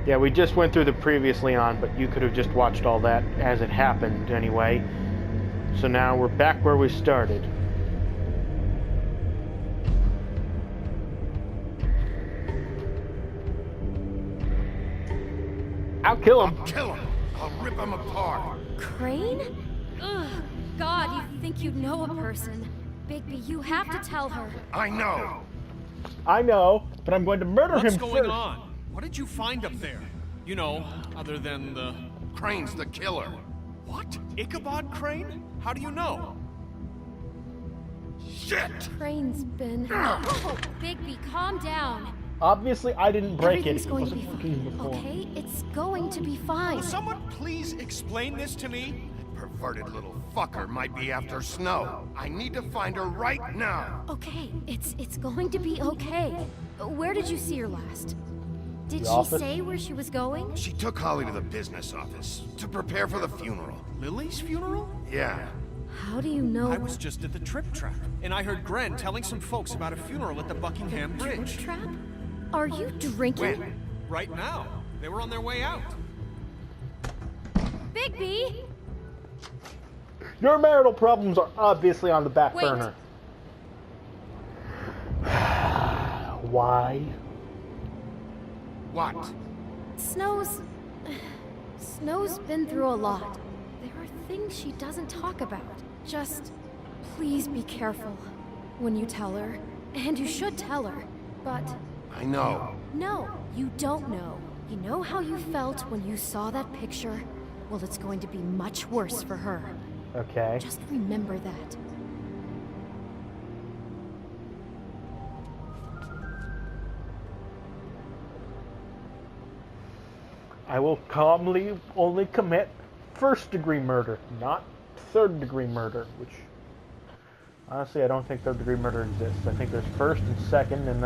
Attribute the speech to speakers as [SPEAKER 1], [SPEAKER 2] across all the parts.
[SPEAKER 1] Yeah, we just went through the previously on, but you could have just watched all that as it happened anyway. So now we're back where we started. I'll kill him.
[SPEAKER 2] I'll kill him. I'll rip him apart.
[SPEAKER 3] Crane? Ugh, God, you'd think you'd know a person. Bigby, you have to tell her.
[SPEAKER 2] I know.
[SPEAKER 1] I know, but I'm going to murder
[SPEAKER 4] What's
[SPEAKER 1] him
[SPEAKER 4] going
[SPEAKER 1] first.
[SPEAKER 4] on? What did you find up there? You know, other than the...
[SPEAKER 2] Crane's the killer.
[SPEAKER 4] What? Ichabod Crane? How do you know?
[SPEAKER 2] Shit!
[SPEAKER 3] Crane's been... Oh, Bigby, calm down.
[SPEAKER 1] Obviously, I didn't break
[SPEAKER 3] Everything's
[SPEAKER 1] it.
[SPEAKER 3] going
[SPEAKER 1] It
[SPEAKER 3] to be
[SPEAKER 1] wasn't fucking
[SPEAKER 3] fine,
[SPEAKER 1] before.
[SPEAKER 3] okay? It's going to be fine.
[SPEAKER 4] Will someone please explain this to me?
[SPEAKER 2] Perverted little fucker might be after Snow. I need to find her right now.
[SPEAKER 3] Okay, it's going to be okay. Where did you see her last? Did
[SPEAKER 1] The
[SPEAKER 3] she
[SPEAKER 1] office?
[SPEAKER 3] say where she was going?
[SPEAKER 2] She took Holly to the business office to prepare for the funeral.
[SPEAKER 4] Lily's funeral?
[SPEAKER 2] Yeah.
[SPEAKER 3] How do you know?
[SPEAKER 4] I was just at the Trip Trap, and I heard Gren telling some folks about a funeral at the Buckingham Bridge.
[SPEAKER 3] Trap? Are you drinking?
[SPEAKER 2] When?
[SPEAKER 4] Right now. They were on their way out.
[SPEAKER 3] Bigby!
[SPEAKER 1] Your marital problems are obviously on the back
[SPEAKER 3] Wait.
[SPEAKER 1] burner. Why?
[SPEAKER 2] What?
[SPEAKER 3] Snow's been through a lot. There are things she doesn't talk about. Just please be careful when you tell her. And you should tell her. But
[SPEAKER 2] I know.
[SPEAKER 3] no, you don't know. You know how you felt when you saw that picture? Well, it's going to be much worse for her.
[SPEAKER 1] Okay.
[SPEAKER 3] Just remember that.
[SPEAKER 1] I will calmly only commit first-degree murder, not third-degree murder, which honestly I don't think third-degree murder exists. I think there's first and second, and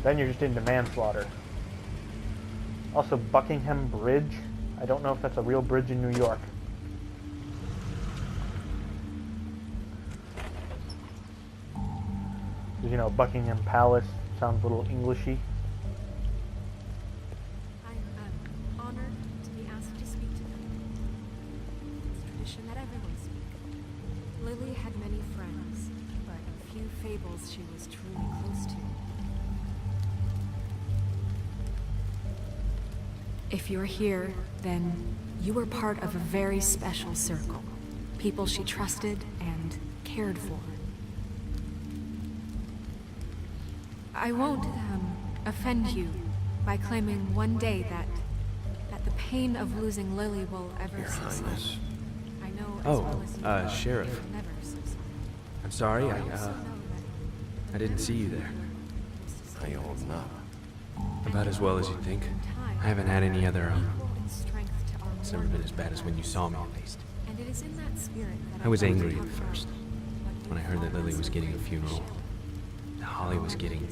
[SPEAKER 1] then you're just into manslaughter. Also, Buckingham Bridge. I don't know if that's a real bridge in New York. You know, Buckingham Palace sounds a little Englishy.
[SPEAKER 5] I'm honored to be asked to speak to them. It's tradition that everyone speak. Lily had many friends, but few fables she was truly close to. If you're here, then you were part of a very special circle. People she trusted and cared for. I won't offend you by claiming one day that the pain of losing Lily will ever
[SPEAKER 2] Your
[SPEAKER 5] subside.
[SPEAKER 2] Highness.
[SPEAKER 5] I know as
[SPEAKER 6] Oh,
[SPEAKER 5] well as you
[SPEAKER 6] Sheriff.
[SPEAKER 5] it will never subside.
[SPEAKER 6] I'm sorry,
[SPEAKER 5] I also know
[SPEAKER 6] I didn't see you there.
[SPEAKER 2] How you holding up?
[SPEAKER 6] About as well as you'd think. I haven't had any other, it's never been as bad as when you saw me, at least.
[SPEAKER 5] And it is in that spirit that
[SPEAKER 6] I was
[SPEAKER 5] want to
[SPEAKER 6] angry
[SPEAKER 5] talk
[SPEAKER 6] at
[SPEAKER 5] about
[SPEAKER 6] first,
[SPEAKER 5] what
[SPEAKER 6] when I heard that Lily was getting a funeral. That Holly was getting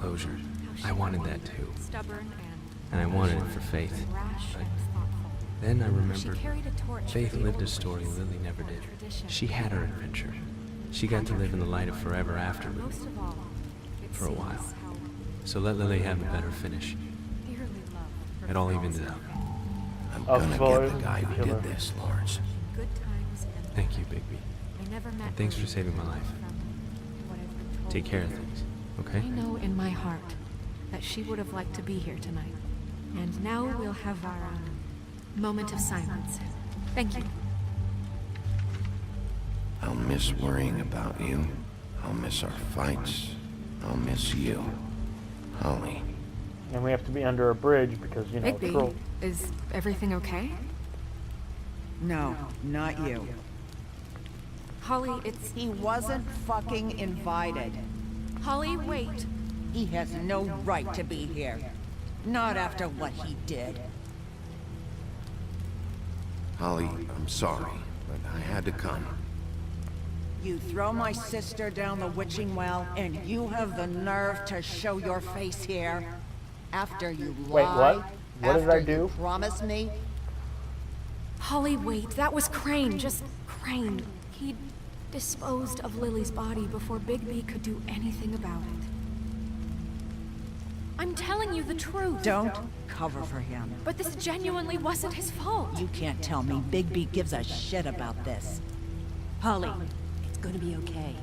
[SPEAKER 6] closure. I wanted that too.
[SPEAKER 5] Stubborn
[SPEAKER 6] And I wanted it for Faith.
[SPEAKER 5] rash
[SPEAKER 6] But
[SPEAKER 5] and thoughtful.
[SPEAKER 6] then I
[SPEAKER 5] She
[SPEAKER 6] remembered
[SPEAKER 5] carried a torch
[SPEAKER 6] Faith
[SPEAKER 5] for the
[SPEAKER 6] lived a
[SPEAKER 5] old
[SPEAKER 6] story
[SPEAKER 5] ways,
[SPEAKER 6] Lily never did.
[SPEAKER 5] tradition.
[SPEAKER 6] She had her adventure. She got to live in the light of forever after Lily.
[SPEAKER 5] Most of all, it
[SPEAKER 6] For a
[SPEAKER 5] seems
[SPEAKER 6] while.
[SPEAKER 5] how
[SPEAKER 6] So let Lily have a better finish.
[SPEAKER 5] dearly loved her
[SPEAKER 6] It all
[SPEAKER 5] friends
[SPEAKER 6] evened out.
[SPEAKER 2] I'm
[SPEAKER 1] Oh,
[SPEAKER 2] gonna
[SPEAKER 1] spoilers.
[SPEAKER 2] get the guy who
[SPEAKER 1] Killer.
[SPEAKER 2] did this, Lawrence.
[SPEAKER 5] in good times and
[SPEAKER 6] Thank you, Bigby.
[SPEAKER 5] I never met
[SPEAKER 6] And thanks for
[SPEAKER 5] Lily
[SPEAKER 6] saving my life.
[SPEAKER 5] from what I've been told.
[SPEAKER 6] Take care of things, okay?
[SPEAKER 5] I know in my heart that she would have liked to be here tonight. And now we'll have our moment of silence. Thank you.
[SPEAKER 2] I'll miss worrying about you. I'll miss our fights. I'll miss you. Holly.
[SPEAKER 1] And we have to be under a bridge because, you know,
[SPEAKER 5] Bigby,
[SPEAKER 1] troll.
[SPEAKER 5] is everything okay?
[SPEAKER 7] No, not you.
[SPEAKER 5] Holly, it's...
[SPEAKER 7] He wasn't fucking invited.
[SPEAKER 5] Holly, wait.
[SPEAKER 7] He has no right to be here. Not after what he did.
[SPEAKER 2] Holly, I'm sorry, but I had to come.
[SPEAKER 7] You throw my sister down the witching well, and you have the nerve to show your face here? After you
[SPEAKER 1] Wait,
[SPEAKER 7] lie?
[SPEAKER 1] what? What did I
[SPEAKER 7] After you
[SPEAKER 1] do?
[SPEAKER 7] promise me?
[SPEAKER 5] Holly, wait. That was Crane. Just Crane. He'd disposed of Lily's body before Bigby could do anything about it.
[SPEAKER 3] I'm telling you the truth.
[SPEAKER 7] Don't cover for him.
[SPEAKER 3] But this genuinely wasn't his fault.
[SPEAKER 7] You can't tell me Bigby gives a shit about this.
[SPEAKER 5] Holly, it's gonna be okay.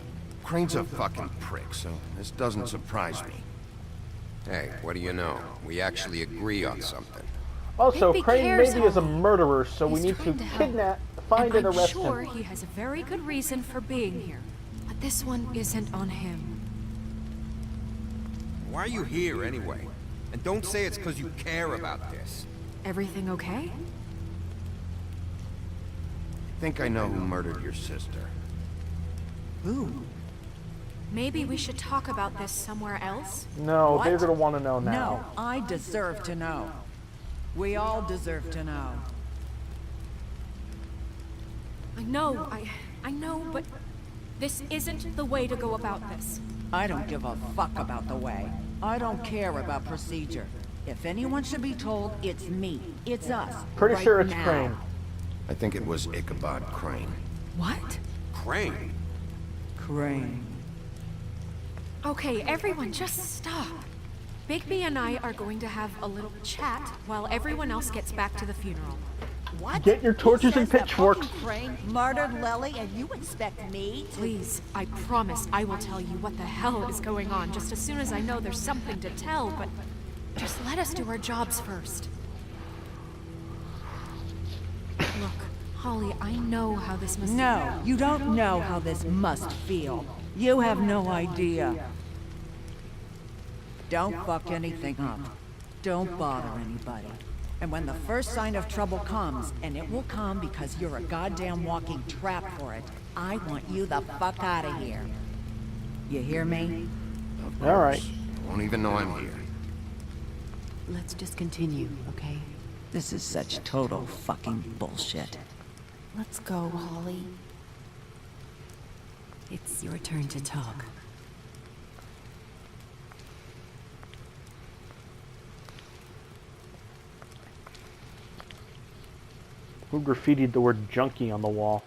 [SPEAKER 2] Crane's a fucking prick, so this doesn't surprise me. Hey, what do you know? We actually agree on something.
[SPEAKER 1] Also,
[SPEAKER 3] Bigby
[SPEAKER 1] Crane
[SPEAKER 3] cares,
[SPEAKER 1] maybe is a
[SPEAKER 3] Holly.
[SPEAKER 1] murderer, so we
[SPEAKER 3] He's
[SPEAKER 1] need to
[SPEAKER 3] trying to help.
[SPEAKER 1] kidnap, find and
[SPEAKER 3] I'm
[SPEAKER 1] arrest
[SPEAKER 3] sure
[SPEAKER 1] him.
[SPEAKER 3] he has a very good reason for being here. But this one isn't on him.
[SPEAKER 8] Why are you here anyway? And don't say it's because you care about this.
[SPEAKER 3] Everything okay?
[SPEAKER 2] I think I know who murdered your sister.
[SPEAKER 7] Who?
[SPEAKER 3] Maybe we should talk about this somewhere else?
[SPEAKER 1] No,
[SPEAKER 7] What?
[SPEAKER 1] they're gonna want to know now.
[SPEAKER 7] No, I deserve to know. We all deserve to know.
[SPEAKER 3] I know, but this isn't the way to go about this.
[SPEAKER 7] I don't give a fuck about the way. I don't care about procedure. If anyone should be told, it's me. It's us.
[SPEAKER 1] Pretty
[SPEAKER 7] right
[SPEAKER 1] sure it's
[SPEAKER 7] now.
[SPEAKER 1] Crane.
[SPEAKER 2] I think it was Ichabod Crane.
[SPEAKER 3] What?
[SPEAKER 8] Crane?
[SPEAKER 7] Crane.
[SPEAKER 3] Okay, everyone, just stop. Bigby and I are going to have a little chat while everyone else gets back to the funeral.
[SPEAKER 7] What?
[SPEAKER 1] Get your torches and pitchforks.
[SPEAKER 7] Crane murdered Lily, and you expect me to...
[SPEAKER 3] Please, I promise I will tell you what the hell is going on just as soon as I know there's something to tell, but just let us do our jobs first. Look, Holly, I know how this must
[SPEAKER 7] No, you don't know how this must feel. You have no idea. Don't fuck anything up. Don't bother anybody. And when the first sign of trouble comes, and it will come because you're a goddamn walking trap for it, I want you the fuck out of here. You hear me?
[SPEAKER 2] Of
[SPEAKER 1] All right.
[SPEAKER 2] course. Won't even know I'm here.
[SPEAKER 5] Let's just continue, okay?
[SPEAKER 7] This is such total fucking bullshit.
[SPEAKER 5] Let's go, Holly. It's your turn to talk.
[SPEAKER 1] Who graffitied the word junkie on the wall?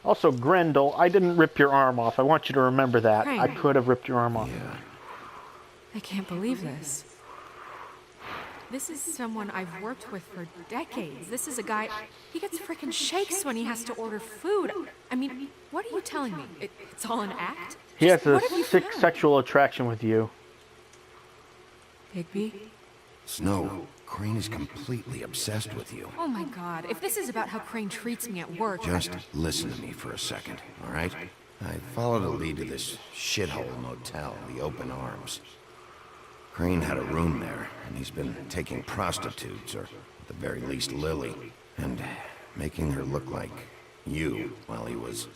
[SPEAKER 1] Also, Grendel, I didn't rip your arm off. I want you to remember that.
[SPEAKER 3] Crane.
[SPEAKER 1] I could have ripped your arm off.
[SPEAKER 2] Yeah.
[SPEAKER 3] I can't believe this. This is someone I've worked with for decades. This is a guy, he gets frickin' shakes when he has to order food. I mean, what are you telling me? It's all an act?
[SPEAKER 1] He has
[SPEAKER 3] Just
[SPEAKER 1] a
[SPEAKER 3] what have you
[SPEAKER 1] sick
[SPEAKER 3] found?
[SPEAKER 1] sexual attraction with you.
[SPEAKER 3] Bigby?
[SPEAKER 2] Snow, Crane is completely obsessed with you.
[SPEAKER 3] Oh my god, if this is about how Crane treats me at work...
[SPEAKER 2] Just listen to me for a second, all right? I followed a lead to this shithole motel, the Open Arms. Crane had a room there, and he's been taking prostitutes, or at the very least Lily, and making her look like you while he was,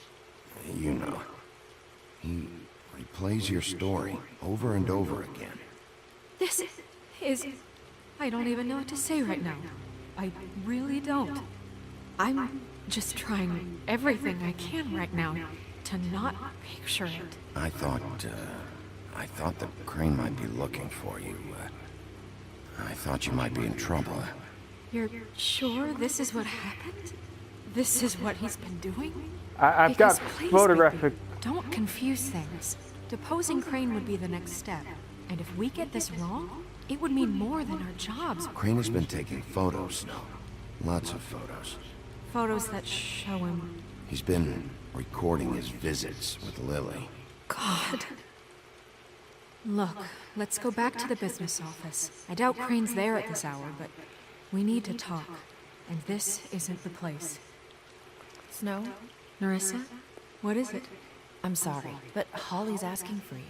[SPEAKER 2] you know. He replays your story over and over again.
[SPEAKER 3] This is... I don't even know what to say right now. I really don't. I'm just trying everything I can right now to not picture it.
[SPEAKER 2] I thought that Crane might be looking for you. I thought you might be in trouble.
[SPEAKER 3] You're sure this is what happened? This is what he's been doing?
[SPEAKER 1] I've got
[SPEAKER 3] Because please,
[SPEAKER 1] photographic...
[SPEAKER 3] Bigby, don't confuse things. Deposing Crane would be the next step. And if we get this wrong, it would mean more than our jobs.
[SPEAKER 2] Crane has been taking photos, Snow. Lots of photos.
[SPEAKER 3] Photos that show him.
[SPEAKER 2] He's been recording his visits with Lily.
[SPEAKER 3] God. Look, let's go back to the business office. I doubt Crane's there at this hour, but we need to talk. And this isn't the place.
[SPEAKER 9] Snow?
[SPEAKER 3] Nerissa? What is it?
[SPEAKER 9] I'm sorry, but Holly's asking for you.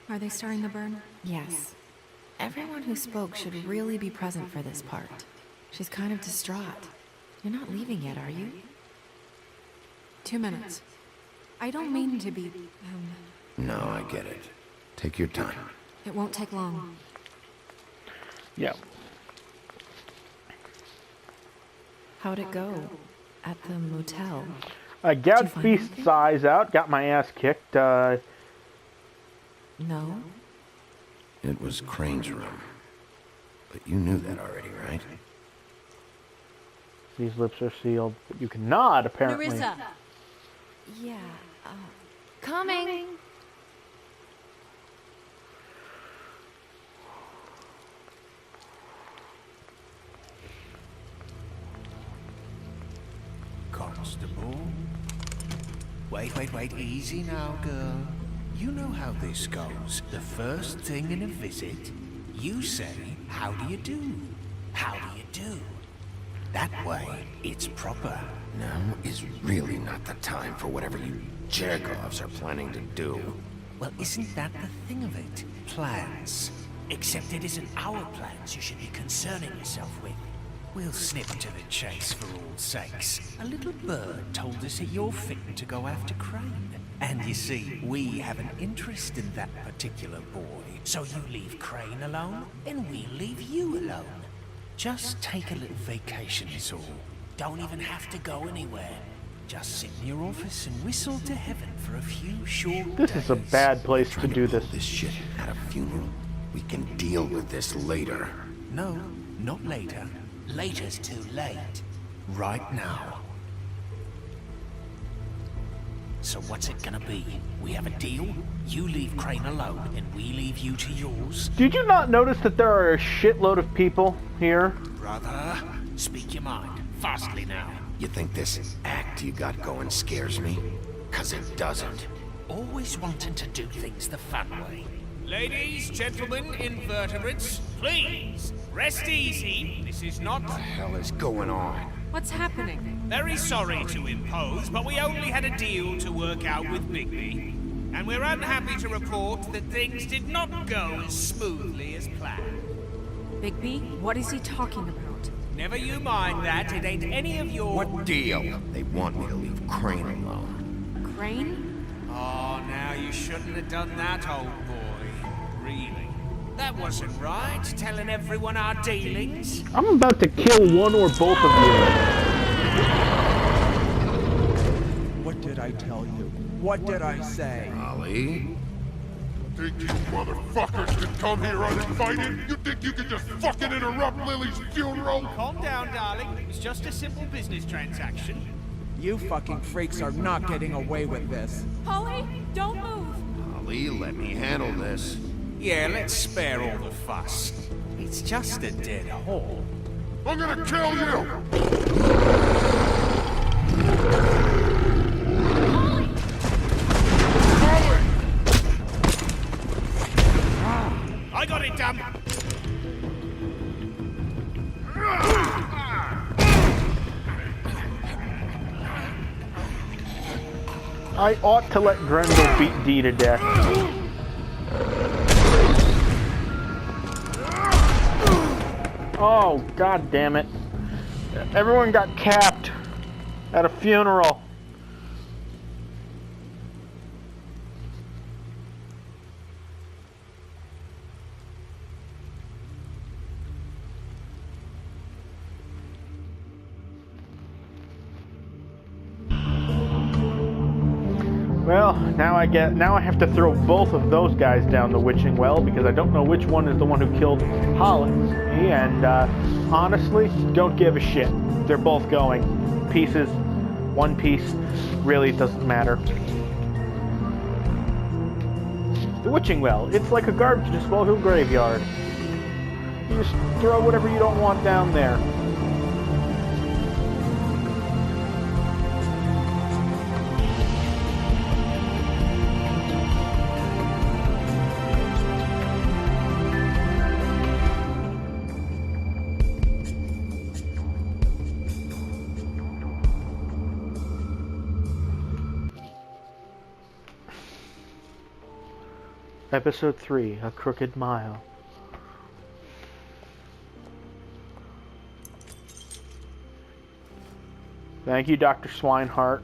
[SPEAKER 3] Are they starting the burn?
[SPEAKER 9] Yes. Everyone who spoke should really be present for this part. She's kind of distraught. You're not leaving yet, are you?
[SPEAKER 3] 2 minutes. I don't mean to be,
[SPEAKER 2] No, I get it. Take your time.
[SPEAKER 3] it won't take long.
[SPEAKER 1] Yeah.
[SPEAKER 9] How'd it go? At the motel?
[SPEAKER 1] I gouged
[SPEAKER 9] find
[SPEAKER 1] Beast's
[SPEAKER 9] anything?
[SPEAKER 1] eyes out, got my ass kicked.
[SPEAKER 9] No?
[SPEAKER 2] It was Crane's room. But you knew that already, right?
[SPEAKER 1] These lips are sealed, but you can nod, apparently.
[SPEAKER 5] Nerissa!
[SPEAKER 9] Yeah,
[SPEAKER 3] Coming!
[SPEAKER 10] Wait, easy now, girl. You know how this goes. The first thing in a visit, you say, how do you do? How do you do? That way, it's proper.
[SPEAKER 2] Now is really not the time for whatever you Jergovs are planning to do.
[SPEAKER 10] Well, isn't that the thing of it? Plans. Except it isn't our plans you should be concerning yourself with. We'll snip to the chase for all sakes. A little bird told us that you're fitting to go after Crane. And you see, we have an interest in that particular boy. So you leave Crane alone, and we'll leave you alone. Just take a little vacation is all. Don't even have to go anywhere. Just sit in your office and whistle to heaven for a few short
[SPEAKER 1] This is a bad place to do this.
[SPEAKER 2] This shit at a funeral. We can deal with this later.
[SPEAKER 10] No, not later. Later's too late. Right now. So what's it gonna be? We have a deal? You leave Crane alone, and we leave you to yours?
[SPEAKER 1] Did you not notice that there are a shitload of people here?
[SPEAKER 10] Brother, speak your mind. Fastly now.
[SPEAKER 2] You think this act you got going scares me? 'Cause it doesn't.
[SPEAKER 10] Always wanting to do things the fun way.
[SPEAKER 4] Ladies, gentlemen, invertebrates, please, rest easy. This is not...
[SPEAKER 2] What the hell is going on?
[SPEAKER 3] What's happening?
[SPEAKER 4] Very sorry to impose, but we only had a deal to work out with Bigby. And we're unhappy to report that things did not go as smoothly as planned.
[SPEAKER 3] Bigby, what is he talking about?
[SPEAKER 4] Never you mind that, it ain't any of your...
[SPEAKER 2] What deal? They want me to leave Crane alone.
[SPEAKER 3] Crane?
[SPEAKER 4] Oh, now you shouldn't have done that, old boy. Really? That wasn't right, telling everyone our dealings.
[SPEAKER 1] I'm about to kill one or both of you.
[SPEAKER 11] What did I tell you? What did I say?
[SPEAKER 2] Ollie?
[SPEAKER 12] Think you motherfuckers can come here uninvited? You think you can just fucking interrupt Lily's funeral?
[SPEAKER 4] Calm down, darling. It was just a simple business transaction.
[SPEAKER 11] You fucking freaks are not getting away with this.
[SPEAKER 3] Holly, don't move.
[SPEAKER 2] Ollie, let me handle this.
[SPEAKER 4] Yeah, let's spare all the fuss. It's just a dead hole.
[SPEAKER 12] I'm gonna kill you!
[SPEAKER 4] I got it, damn!
[SPEAKER 1] I ought to let Grendel beat D to death. Oh, god damn it. Everyone got capped at a funeral. Well, now I have to throw both of those guys down the witching well because I don't know which one is the one who killed Hollins. And honestly, don't give a shit. They're both going. Pieces, one piece, really doesn't matter. The witching well, it's like a garbage disposal graveyard. You just throw whatever you don't want down there. Episode 3, A Crooked Mile. Thank you, Dr. Swinehart.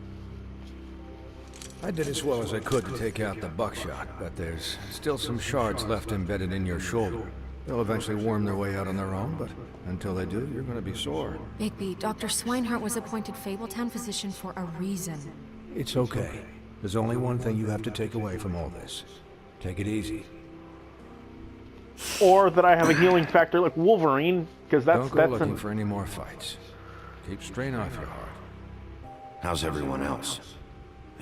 [SPEAKER 13] I did as well as I could to take out the buckshot, but there's still some shards left embedded in your shoulder. They'll eventually worm their way out on their own, but until they do, you're gonna be sore.
[SPEAKER 3] Bigby, Dr. Swinehart was appointed Fabletown physician for a reason.
[SPEAKER 13] It's okay. There's only one thing you have to take away from all this. Take it easy.
[SPEAKER 1] Or that I have a healing factor like Wolverine, because that's...
[SPEAKER 13] Don't go looking for any more fights. Keep strain off your heart.
[SPEAKER 2] How's everyone else?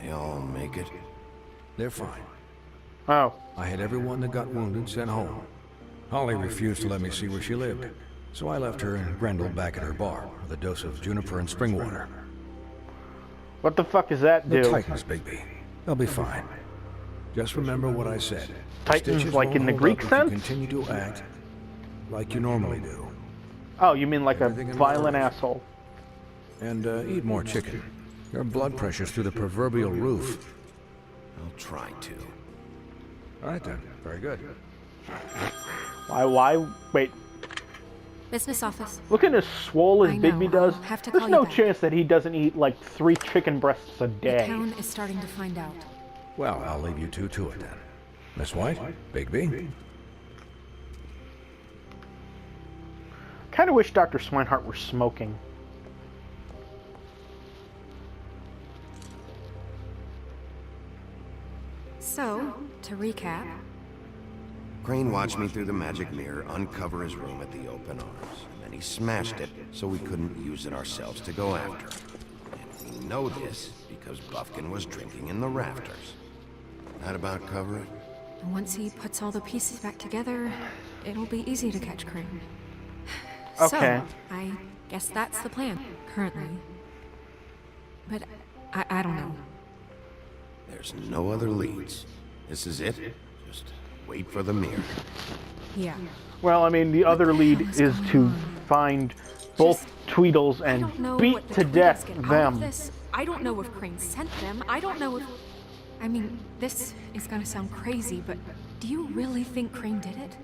[SPEAKER 2] They all make it?
[SPEAKER 13] They're fine.
[SPEAKER 1] Oh.
[SPEAKER 13] I had everyone that got wounded sent home. Holly refused to let me see where she lived, so I left her and Grendel back at her bar with a dose of juniper and spring water.
[SPEAKER 1] What the fuck does that
[SPEAKER 13] The
[SPEAKER 1] do?
[SPEAKER 13] Titans, Bigby. They'll be fine. Just remember what I said.
[SPEAKER 1] Titans,
[SPEAKER 13] Stitches
[SPEAKER 1] like
[SPEAKER 13] won't
[SPEAKER 1] in the
[SPEAKER 13] hold
[SPEAKER 1] Greek
[SPEAKER 13] up if
[SPEAKER 1] sense?
[SPEAKER 13] you continue to act like you normally do.
[SPEAKER 1] Oh, you mean like
[SPEAKER 13] Everything
[SPEAKER 1] a
[SPEAKER 13] in
[SPEAKER 1] violent
[SPEAKER 13] order.
[SPEAKER 1] asshole?
[SPEAKER 13] And eat more chicken. Your blood pressure's through the proverbial roof.
[SPEAKER 2] I'll try to.
[SPEAKER 13] All right then. Very good.
[SPEAKER 1] Why, wait.
[SPEAKER 3] Business office.
[SPEAKER 1] Looking as swole as
[SPEAKER 3] I know,
[SPEAKER 1] Bigby does,
[SPEAKER 3] I'll have to
[SPEAKER 1] there's
[SPEAKER 3] call you
[SPEAKER 1] no
[SPEAKER 3] back.
[SPEAKER 1] chance that he doesn't eat like 3 chicken breasts a
[SPEAKER 3] The
[SPEAKER 1] day.
[SPEAKER 3] town is starting to find out.
[SPEAKER 13] Well, I'll leave you two to it then. Miss White, Bigby.
[SPEAKER 1] Kind of wish Dr. Swinehart were smoking.
[SPEAKER 3] So, to recap,
[SPEAKER 2] Crane watched me through the magic mirror uncover his room at the open arms, and then he smashed it so we couldn't use it ourselves to go after him. And we know this because Buffkin was drinking in the rafters. That about cover it?
[SPEAKER 3] once he puts all the pieces back together, it'll be easy to catch Crane.
[SPEAKER 1] Okay.
[SPEAKER 3] So, I guess that's the plan, currently. But I don't know.
[SPEAKER 2] There's no other leads. This is it. Just wait for the mirror.
[SPEAKER 3] Yeah.
[SPEAKER 1] Well, I mean, the other lead is to find both Tweedles
[SPEAKER 3] I
[SPEAKER 1] and
[SPEAKER 3] don't know
[SPEAKER 1] beat
[SPEAKER 3] what the
[SPEAKER 1] to
[SPEAKER 3] Tweedles
[SPEAKER 1] death
[SPEAKER 3] get out of
[SPEAKER 1] them.
[SPEAKER 3] this. I don't know if Crane sent them. I don't know if... I mean, this is gonna sound crazy, but do you really think Crane did it?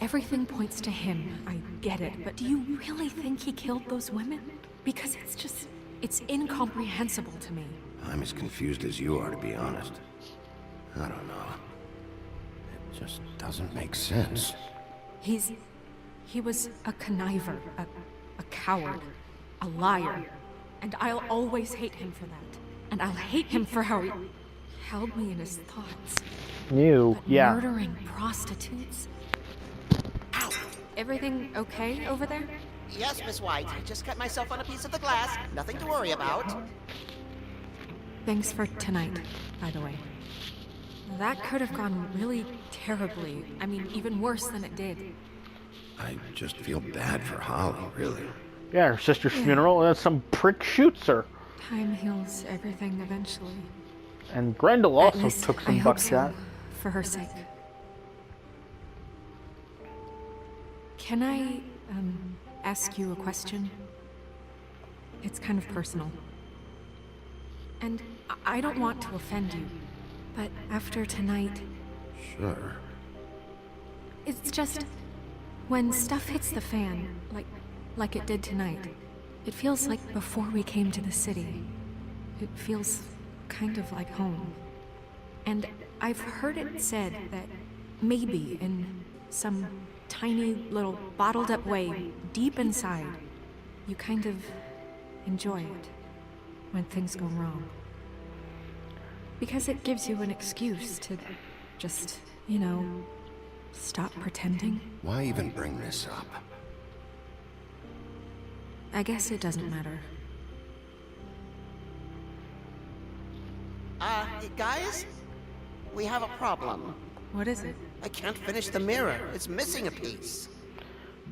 [SPEAKER 3] Everything points to him. I get it, but do you really think he killed those women? Because it's just... it's incomprehensible to me.
[SPEAKER 2] I'm as confused as you are, to be honest. I don't know. It just doesn't make sense.
[SPEAKER 3] He was a conniver, a coward, a liar. And I'll always hate him for that. And I'll hate him for how he held me in his thoughts.
[SPEAKER 1] You,
[SPEAKER 3] But
[SPEAKER 1] yeah.
[SPEAKER 3] murdering prostitutes? Ow! Everything okay over there?
[SPEAKER 14] Yes, Miss White. I just cut myself on a piece of the glass. Nothing to worry about.
[SPEAKER 3] Thanks for tonight, by the way. That could have gone really terribly. I mean, even worse than it did.
[SPEAKER 2] I just feel bad for Holly, really.
[SPEAKER 1] Yeah, her sister's funeral, and then some prick shoots her.
[SPEAKER 3] Time heals everything eventually.
[SPEAKER 1] And Grendel
[SPEAKER 3] At
[SPEAKER 1] also
[SPEAKER 3] least
[SPEAKER 1] took
[SPEAKER 3] I
[SPEAKER 1] some
[SPEAKER 3] hope
[SPEAKER 1] buckshot.
[SPEAKER 3] so, for her sake. Can I, ask you a question? It's kind of personal. And I don't want to offend you, but after tonight,
[SPEAKER 2] Sure.
[SPEAKER 3] it's just... when stuff hits the fan, like it did tonight, it feels like before we came to the city. It feels kind of like home. And I've heard it said that maybe in some tiny little bottled up way, deep inside, you kind of enjoy it when things go wrong. Because it gives you an excuse to just, you know, stop pretending.
[SPEAKER 2] Why even bring this up?
[SPEAKER 3] I guess it doesn't matter.
[SPEAKER 14] Guys? We have a problem.
[SPEAKER 3] What is it?
[SPEAKER 14] I can't finish the mirror. It's missing a piece.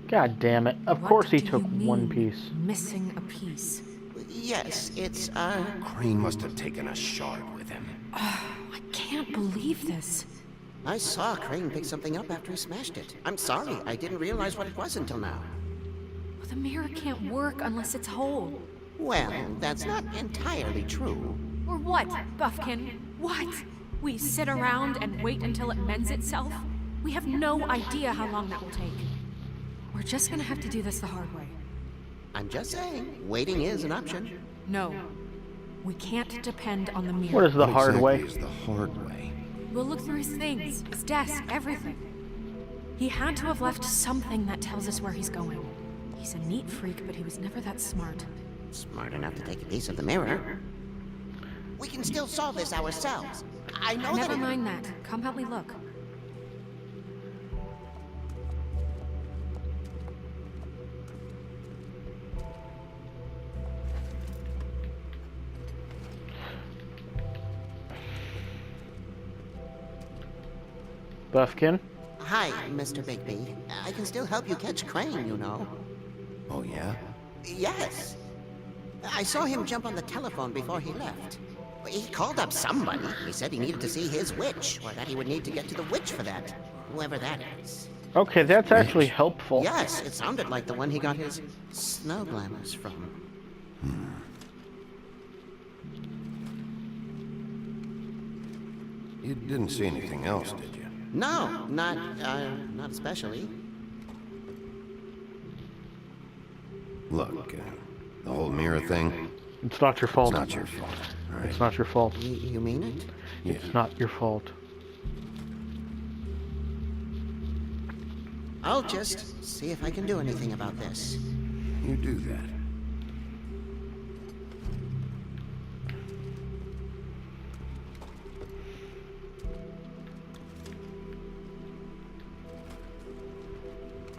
[SPEAKER 1] God damn it. Of
[SPEAKER 3] What
[SPEAKER 1] course he
[SPEAKER 3] do you
[SPEAKER 1] took one
[SPEAKER 3] mean,
[SPEAKER 1] piece.
[SPEAKER 3] Missing a piece.
[SPEAKER 14] Yes, it's,
[SPEAKER 2] Crane must have taken a shard with him.
[SPEAKER 3] I can't believe this.
[SPEAKER 14] I saw Crane pick something up after he smashed it. I'm sorry, I didn't realize what it was until now.
[SPEAKER 3] The mirror can't work unless it's whole.
[SPEAKER 14] Well, that's not entirely true.
[SPEAKER 3] Or what, Buffkin? What? We sit around and wait until it mends itself? We have no idea how long that will take. We're just gonna have to do this the hard way.
[SPEAKER 14] I'm just saying, waiting is an option.
[SPEAKER 3] No. We can't depend on the mirror.
[SPEAKER 1] What is the hard
[SPEAKER 2] exactly
[SPEAKER 1] way?
[SPEAKER 2] is the hard way?
[SPEAKER 3] We'll look through his things, his desk, everything. He had to have left something that tells us where he's going. He's a neat freak, but he was never that smart.
[SPEAKER 14] Smart enough to take a piece of the mirror. We can still solve this ourselves. I know that.
[SPEAKER 3] Never mind that. Come help me look.
[SPEAKER 1] Buffkin?
[SPEAKER 14] Hi, Mr. Bigby. I can still help you catch Crane, you know.
[SPEAKER 2] Oh, yeah?
[SPEAKER 14] Yes. I saw him jump on the telephone before he left. He called up somebody. He said he needed to see his witch, or that he would need to get to the witch for that. Whoever that is.
[SPEAKER 1] Okay, that's actually helpful.
[SPEAKER 14] Yes, it sounded like the one he got his snow glamours from.
[SPEAKER 2] You didn't see anything else, did you?
[SPEAKER 14] No, not especially.
[SPEAKER 2] Look, the whole mirror thing...
[SPEAKER 1] It's not your fault.
[SPEAKER 2] It's not your fault, all right?
[SPEAKER 1] It's not your fault.
[SPEAKER 14] You mean it?
[SPEAKER 2] Yeah.
[SPEAKER 1] It's not your fault.
[SPEAKER 14] I'll just see if I can do anything about this.
[SPEAKER 2] You do that.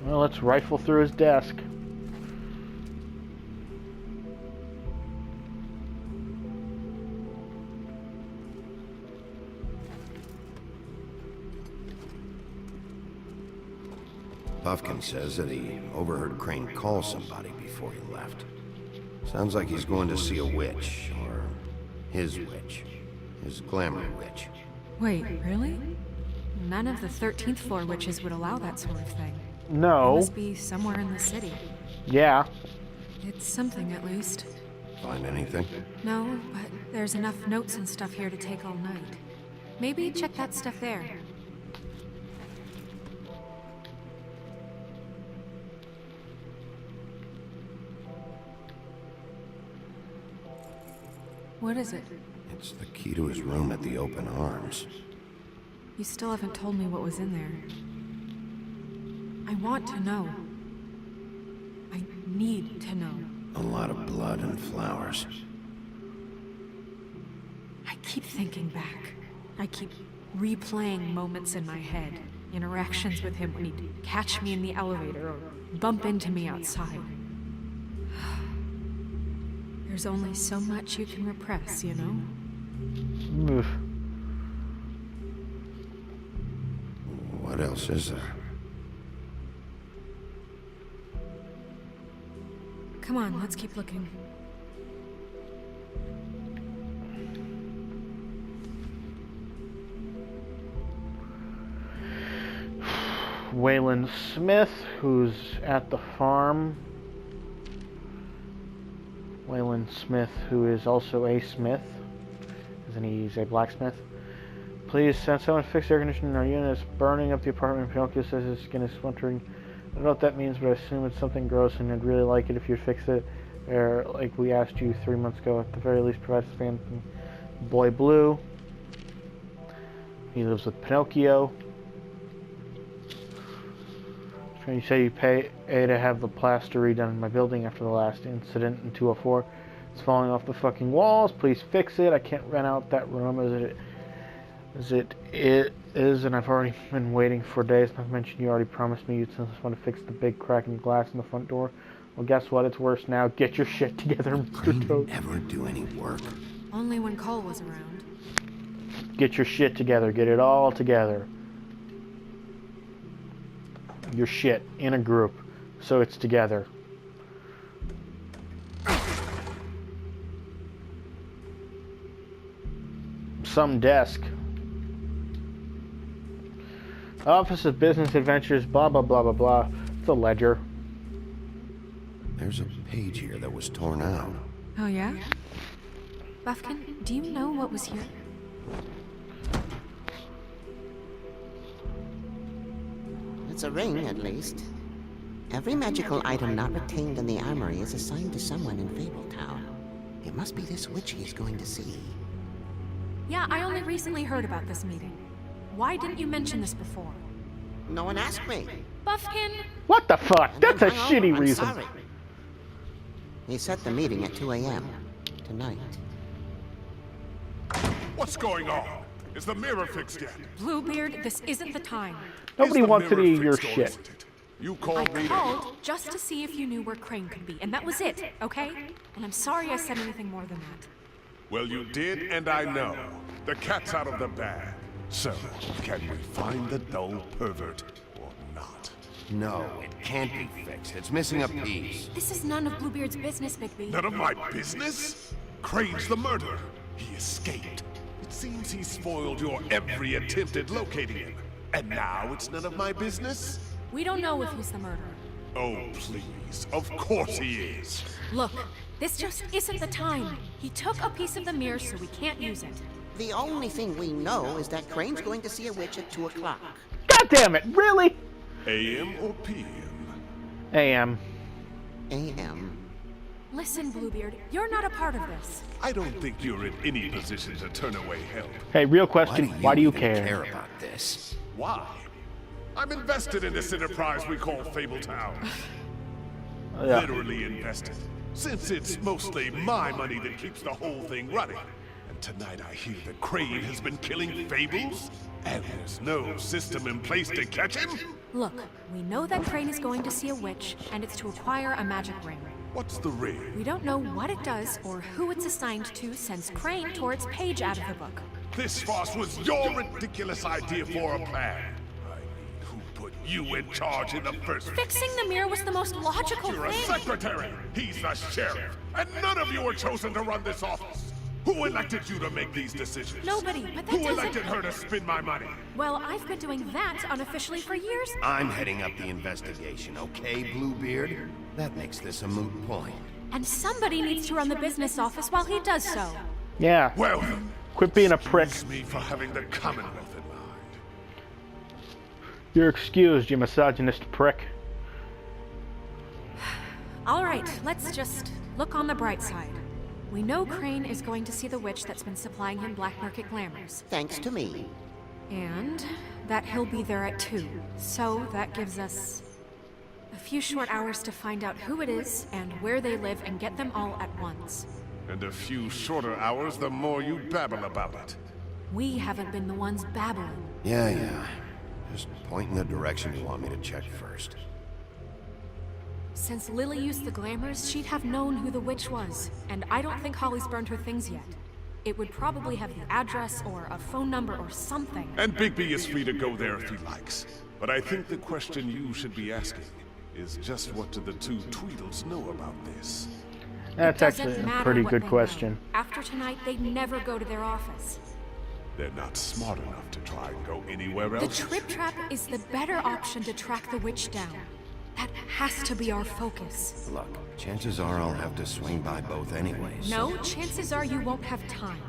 [SPEAKER 1] Well, let's rifle through his desk.
[SPEAKER 2] Buffkin says that he overheard Crane call somebody before he left. Sounds like he's going to see a witch, or his witch. His glamour witch.
[SPEAKER 3] Wait, really? None of the 13th floor witches would allow that sort of thing.
[SPEAKER 1] No.
[SPEAKER 3] It must be somewhere in the city.
[SPEAKER 1] Yeah.
[SPEAKER 3] It's something, at least.
[SPEAKER 2] Find anything?
[SPEAKER 3] No, but there's enough notes and stuff here to take all night. Maybe check that stuff there. What is it?
[SPEAKER 2] It's the key to his room at the Open Arms.
[SPEAKER 3] You still haven't told me what was in there. I want to know. I need to know.
[SPEAKER 2] A lot of blood and flowers.
[SPEAKER 3] I keep thinking back. I keep replaying moments in my head. Interactions with him when he'd catch me in the elevator or bump into me outside. There's only so much you can repress, you know?
[SPEAKER 1] Oof.
[SPEAKER 2] What else is there?
[SPEAKER 3] Come on, let's keep looking.
[SPEAKER 1] Waylon Smith, who's at the farm. Waylon Smith, who is also a smith. Isn't he? He's a blacksmith. Please send someone to fix the air conditioning in our unit. It's burning up the apartment. Pinocchio says his skin is splintering. I don't know what that means, but I assume it's something gross, and I'd really like it if you'd fix it. Or, like we asked you 3 months ago, at the very least, provide the fan from Boy Blue. He lives with Pinocchio. You say you pay to have the plaster redone in my building after the last incident in 204. It's falling off the fucking walls. Please fix it. I can't rent out that room as it is, and I've already been waiting for days. Not to mention you already promised me you'd send someone to fix the big crack in the glass in the front door. Well, guess what? It's worse now. Get your shit together, Mr. Toad.
[SPEAKER 2] Never do any work.
[SPEAKER 3] Only when Cole was around.
[SPEAKER 1] Get your shit together. Get it all together. Your shit in a group so it's together. Some desk. Office of Business Adventures, blah blah blah blah blah. It's a ledger.
[SPEAKER 2] There's a page here that was torn out.
[SPEAKER 3] Oh yeah? Buffkin, do you know what was here?
[SPEAKER 14] It's a ring, at least. Every magical item not retained in the armory is assigned to someone in Fabletown. It must be this witch he's going to see.
[SPEAKER 3] Yeah, I only recently heard about this meeting. Why didn't you mention this before?
[SPEAKER 14] No one asked me.
[SPEAKER 3] Buffkin!
[SPEAKER 1] What the fuck? That's a shitty
[SPEAKER 14] I'm
[SPEAKER 1] reason.
[SPEAKER 14] sorry. He set the meeting at 2 a.m. tonight.
[SPEAKER 12] What's going on? Is the mirror fixed yet?
[SPEAKER 3] Bluebeard, this isn't the time.
[SPEAKER 1] Nobody wants to hear your shit.
[SPEAKER 12] You called me.
[SPEAKER 3] I called just to see if you knew where Crane could be, and that was it, okay? And I'm sorry I said anything more than that.
[SPEAKER 12] Well, you did, and I know. The cat's out of the bag. So, can we find the dull pervert or not?
[SPEAKER 2] No, it can't be fixed. It's missing a piece.
[SPEAKER 5] This is none of Bluebeard's business, Bigby.
[SPEAKER 12] None of my business? Crane's the murderer. He escaped. It seems he spoiled your every attempt at locating him. And now it's none of my business?
[SPEAKER 5] We don't know if he's the murderer.
[SPEAKER 12] Oh, please. Of course he is.
[SPEAKER 5] Look, this just isn't the time. He took a piece of the mirror, so we can't use it.
[SPEAKER 14] The only thing we know is that Crane's going to see a witch at 2 o'clock.
[SPEAKER 1] God damn it, really?
[SPEAKER 12] AM or PM?
[SPEAKER 1] AM.
[SPEAKER 14] AM.
[SPEAKER 5] Listen, Bluebeard, you're not a part of this.
[SPEAKER 12] I don't think you're in any position to turn away help.
[SPEAKER 1] Hey, real question, why do you care?
[SPEAKER 2] About this?
[SPEAKER 12] Why? I'm invested in this enterprise we call Fabletown.
[SPEAKER 1] Yeah.
[SPEAKER 12] Literally invested. Since it's mostly my money that keeps the whole thing running. And tonight I hear that Crane has been killing Fables, and there's no system in place to catch him?
[SPEAKER 5] Look, we know that Crane is going to see a witch, and it's to acquire a magic ring.
[SPEAKER 12] What's the ring?
[SPEAKER 5] We don't know what it does or who it's assigned to since Crane tore its page out of the book.
[SPEAKER 12] This farce was your ridiculous idea for a plan. Who put you in charge in the first place?
[SPEAKER 5] Fixing the mirror was the most logical
[SPEAKER 12] You're a
[SPEAKER 5] thing.
[SPEAKER 12] secretary. He's the sheriff. And none of you were chosen to run this office. Who elected you to make these decisions?
[SPEAKER 5] Nobody, but that
[SPEAKER 12] Who
[SPEAKER 5] doesn't...
[SPEAKER 12] elected her to spend my money?
[SPEAKER 5] Well, I've been doing that unofficially for years.
[SPEAKER 2] I'm heading up the investigation, okay, Bluebeard? That makes this a moot point.
[SPEAKER 5] And somebody needs to run the business office while he does so.
[SPEAKER 1] Yeah.
[SPEAKER 12] Well,
[SPEAKER 1] quit being a prick.
[SPEAKER 12] Excuse me for having the Commonwealth in mind.
[SPEAKER 1] You're excused, you misogynist prick.
[SPEAKER 5] All right, let's just look on the bright side. We know Crane is going to see the witch that's been supplying him black market glamours.
[SPEAKER 14] Thanks to me.
[SPEAKER 5] And that he'll be there at 2. So that gives us a few short hours to find out who it is and where they live and get them all at once.
[SPEAKER 12] And a few shorter hours, the more you babble about it.
[SPEAKER 5] We haven't been the ones babbling.
[SPEAKER 2] Yeah. Just point in the direction you want me to check first.
[SPEAKER 5] Since Lily used the glamours, she'd have known who the witch was. And I don't think Holly's burned her things yet. It would probably have the address or a phone number or something.
[SPEAKER 12] And Bigby is free to go there if he likes. But I think the question you should be asking is just what do the two Tweedles know about this?
[SPEAKER 1] That's actually a pretty good question.
[SPEAKER 5] After tonight, they'd never go to their office.
[SPEAKER 12] They're not smart enough to try and go anywhere else.
[SPEAKER 5] The Trip Trap is the better option to track the witch down. That has to be our focus.
[SPEAKER 2] Look, chances are I'll have to swing by both anyways.
[SPEAKER 5] No, chances are you won't have time.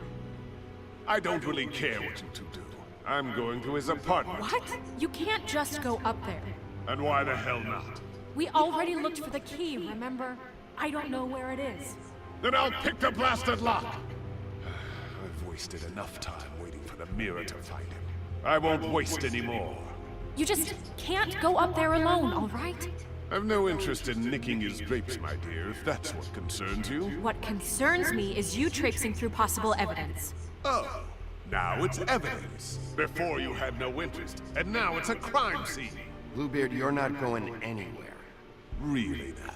[SPEAKER 12] I don't really care what you two do. I'm going to his apartment.
[SPEAKER 5] What? You can't just go up there.
[SPEAKER 12] And why the hell not?
[SPEAKER 5] We already looked for the key, remember? I don't know where it is.
[SPEAKER 12] Then I'll pick the blasted lock! I've wasted enough time waiting for the mirror to find him. I won't waste any more.
[SPEAKER 5] You just can't go up there alone, all right?
[SPEAKER 12] I've no interest in nicking his drapes, my dear, if that's what concerns you.
[SPEAKER 5] What concerns me is you traipsing through possible evidence.
[SPEAKER 12] Oh, now it's evidence. Before you had no interest, and now it's a crime scene.
[SPEAKER 2] Bluebeard, you're not going anywhere.
[SPEAKER 12] Really now?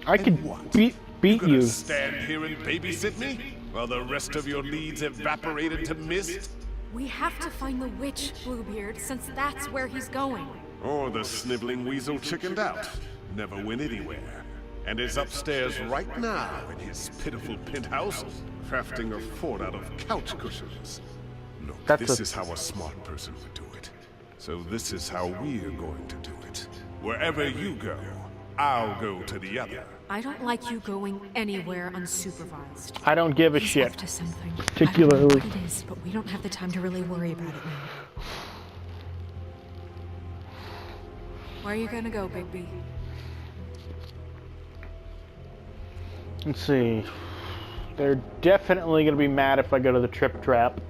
[SPEAKER 1] I could beat you.
[SPEAKER 12] Stand here and babysit me while the rest of your leads evaporated to mist?
[SPEAKER 5] We have to find the witch, Bluebeard, since that's where he's going.
[SPEAKER 12] Or the sniveling weasel chickened out, never went anywhere, and is upstairs right now in his pitiful penthouse, crafting a fort out of couch cushions. Look, this is how a smart person would do it. So this is how we're going to do it. Wherever you go, I'll go to the other.
[SPEAKER 5] I don't like you going anywhere unsupervised.
[SPEAKER 1] I don't give a
[SPEAKER 5] He's
[SPEAKER 1] shit.
[SPEAKER 5] up to something.
[SPEAKER 1] Particularly.
[SPEAKER 5] I don't know what it is, but we don't have the time to really worry about it now. Where are you gonna go, Bigby?
[SPEAKER 1] Let's see. They're definitely gonna be mad if I go to the Trip Trap.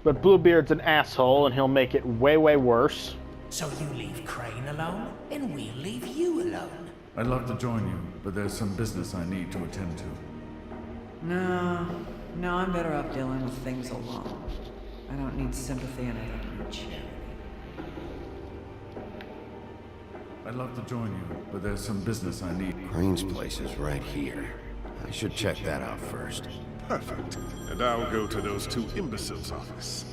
[SPEAKER 1] But Bluebeard's an asshole and he'll make it way, way worse.
[SPEAKER 10] So you leave Crane alone, and we'll leave you alone.
[SPEAKER 15] I'd love to join you, but there's some business I need to attend to.
[SPEAKER 7] No, I'm better off dealing with things alone. I don't need sympathy and I don't need charity.
[SPEAKER 15] I'd love to join you, but there's some business I need.
[SPEAKER 2] Crane's place is right here. I should check that out first.
[SPEAKER 12] Perfect. And I'll go to those two imbeciles' office.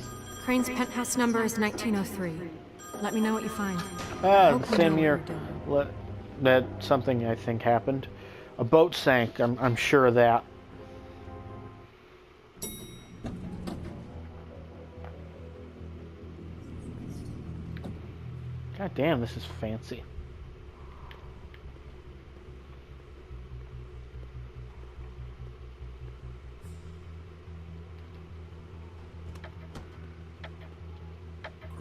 [SPEAKER 5] Crane's penthouse number is 1903.
[SPEAKER 3] Let me know what you find.
[SPEAKER 1] The same year that something I think happened. A boat sank. I'm sure of that. God damn, this is fancy.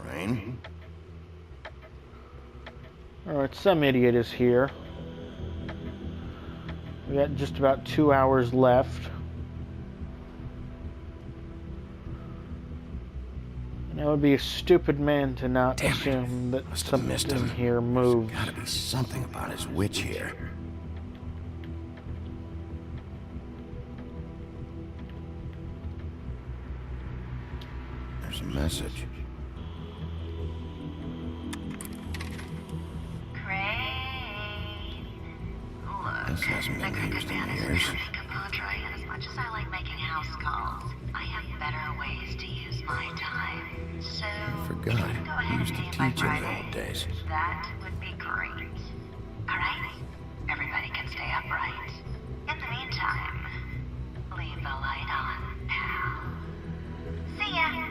[SPEAKER 2] Crane?
[SPEAKER 1] Alright, some idiot is here. We got just about 2 hours left. And that would be a stupid man to not assume that something here moves.
[SPEAKER 2] There's gotta be something about his witch here. There's a message. This hasn't been used in years.
[SPEAKER 16] Compadre, and as much as I like making house calls, I have better ways to use my time. So,
[SPEAKER 2] I forgot. We used to teach in the old days.
[SPEAKER 16] that would be great. Alright? Everybody can stay upright. In the meantime, leave the light on, pal. See ya!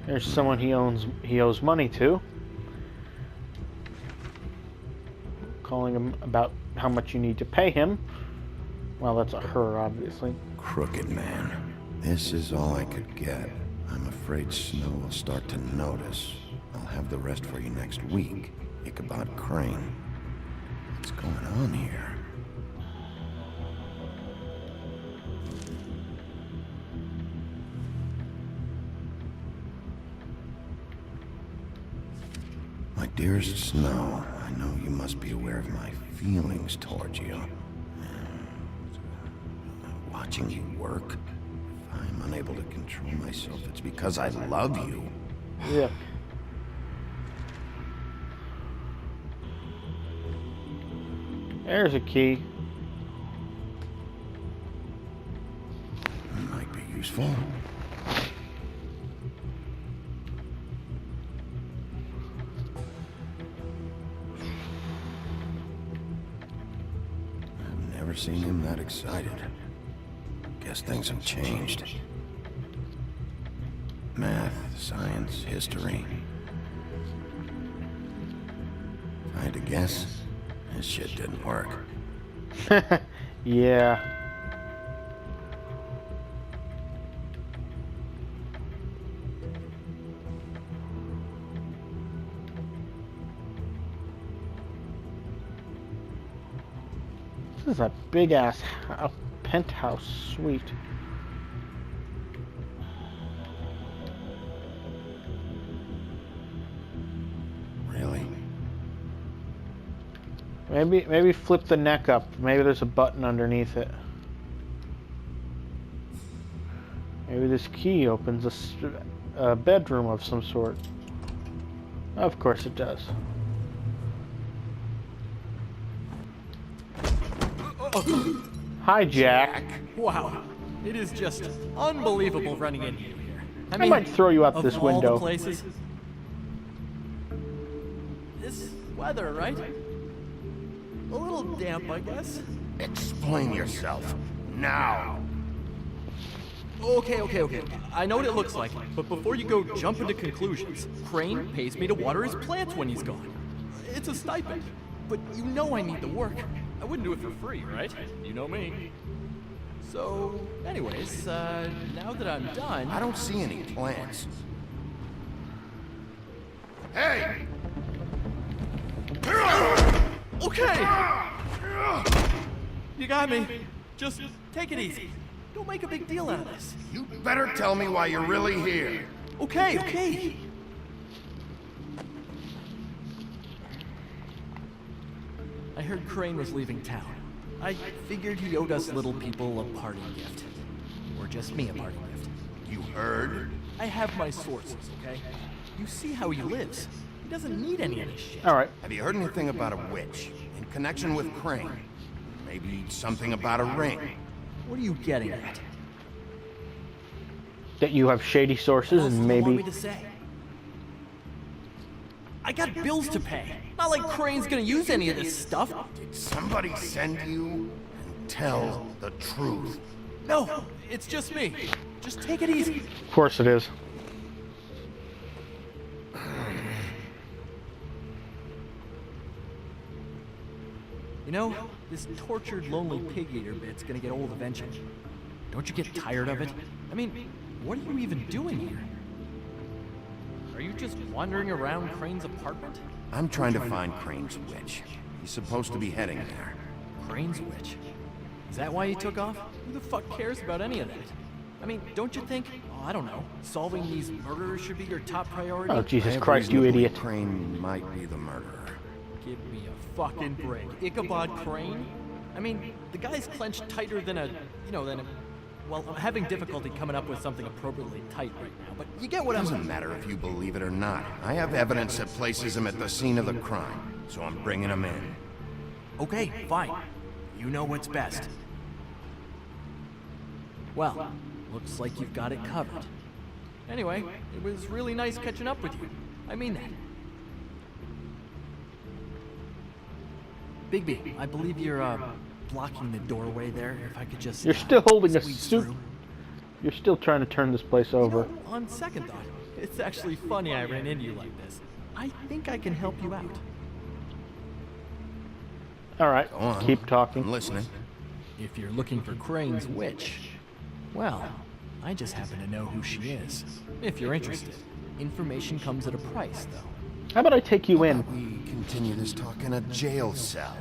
[SPEAKER 1] There's someone he owes money to. Calling him about how much you need to pay him. Well, that's a her, obviously.
[SPEAKER 2] Crooked man. This is all I could get. I'm afraid Snow will start to notice. I'll have the rest for you next week. Ichabod Crane. What's going on here? My dearest Snow, I know you must be aware of my feelings towards you. Watching you work, if I'm unable to control myself, it's because I love you.
[SPEAKER 1] Yeah. There's a key.
[SPEAKER 2] Might be useful. Never seen him that excited. Guess things have changed. Math, science, history. If I had to guess, this shit didn't work.
[SPEAKER 1] Yeah. This is a big-ass penthouse suite.
[SPEAKER 2] Really?
[SPEAKER 1] Maybe flip the neck up. Maybe there's a button underneath it. Maybe this key opens a bedroom of some sort. Of course it does. Hi, Jack.
[SPEAKER 17] Wow, it is just unbelievable running into you here.
[SPEAKER 1] I might throw you out this window.
[SPEAKER 17] Of all the places, this weather, right? A little damp, I guess.
[SPEAKER 2] Explain yourself now.
[SPEAKER 17] Okay. I know what it looks like, but before you go jump into conclusions, Crane pays me to water his plants when he's gone. It's a stipend, but you know I need the work. I wouldn't do it for free, right? You know me. So, anyways, now that I'm done...
[SPEAKER 2] I don't see any plants. Hey!
[SPEAKER 17] Okay! You got me. Just take it easy. Don't make a big deal out of this.
[SPEAKER 2] You better tell me why you're really here.
[SPEAKER 17] Okay. I heard Crane was leaving town. I figured he owed us little people a parting gift. Or just me a parting gift.
[SPEAKER 2] You heard?
[SPEAKER 17] I have my sources, okay? You see how he lives. He doesn't need any of this shit.
[SPEAKER 1] All right.
[SPEAKER 2] Have you heard anything about a witch in connection with Crane? Maybe something about a ring.
[SPEAKER 17] What are you getting at?
[SPEAKER 1] That you have shady sources and
[SPEAKER 17] What
[SPEAKER 1] maybe...
[SPEAKER 17] do you want me to say? I got bills to pay. Not like Crane's gonna use any of this stuff.
[SPEAKER 2] Did somebody send you? And tell the truth.
[SPEAKER 17] No, it's just me. Just take it easy.
[SPEAKER 1] Of course it is.
[SPEAKER 17] You know, this tortured, lonely pig-eater bit's gonna get old eventually. Don't you get tired of it? I mean, what are you even doing here? Are you just wandering around Crane's apartment?
[SPEAKER 2] I'm trying to find Crane's witch. He's supposed to be heading there.
[SPEAKER 17] Crane's witch? Is that why he took off? Who the fuck cares about any of that? I mean, don't you think, I don't know, solving these murders should be your top priority?
[SPEAKER 1] Oh, Jesus Christ, you idiot.
[SPEAKER 2] Crane might be the murderer.
[SPEAKER 17] Give me a fucking break. Ichabod Crane? I mean, the guy's clenched tighter than well, I'm having difficulty coming up with something appropriately tight right now, but you get what I'm saying.
[SPEAKER 2] Doesn't matter if you believe it or not. I have evidence that places him at the scene of the crime, so I'm bringing him in.
[SPEAKER 17] Okay, fine. You know what's best. Well, looks like you've got it covered. Anyway, it was really nice catching up with you. I mean that. Bigby, I believe you're, blocking the doorway there. If I could just...
[SPEAKER 1] You're still holding a suit. You're still trying to turn this place over.
[SPEAKER 17] You know, on second thought, it's actually funny I ran into you like this. I think I can help you out.
[SPEAKER 1] Alright,
[SPEAKER 2] Go on.
[SPEAKER 1] keep talking.
[SPEAKER 2] I'm listening.
[SPEAKER 17] If you're looking for Crane's witch, well, I just happen to know who she is. If you're interested. Information comes at a price, though.
[SPEAKER 1] How about I take you in?
[SPEAKER 2] We continue this talk in a jail cell.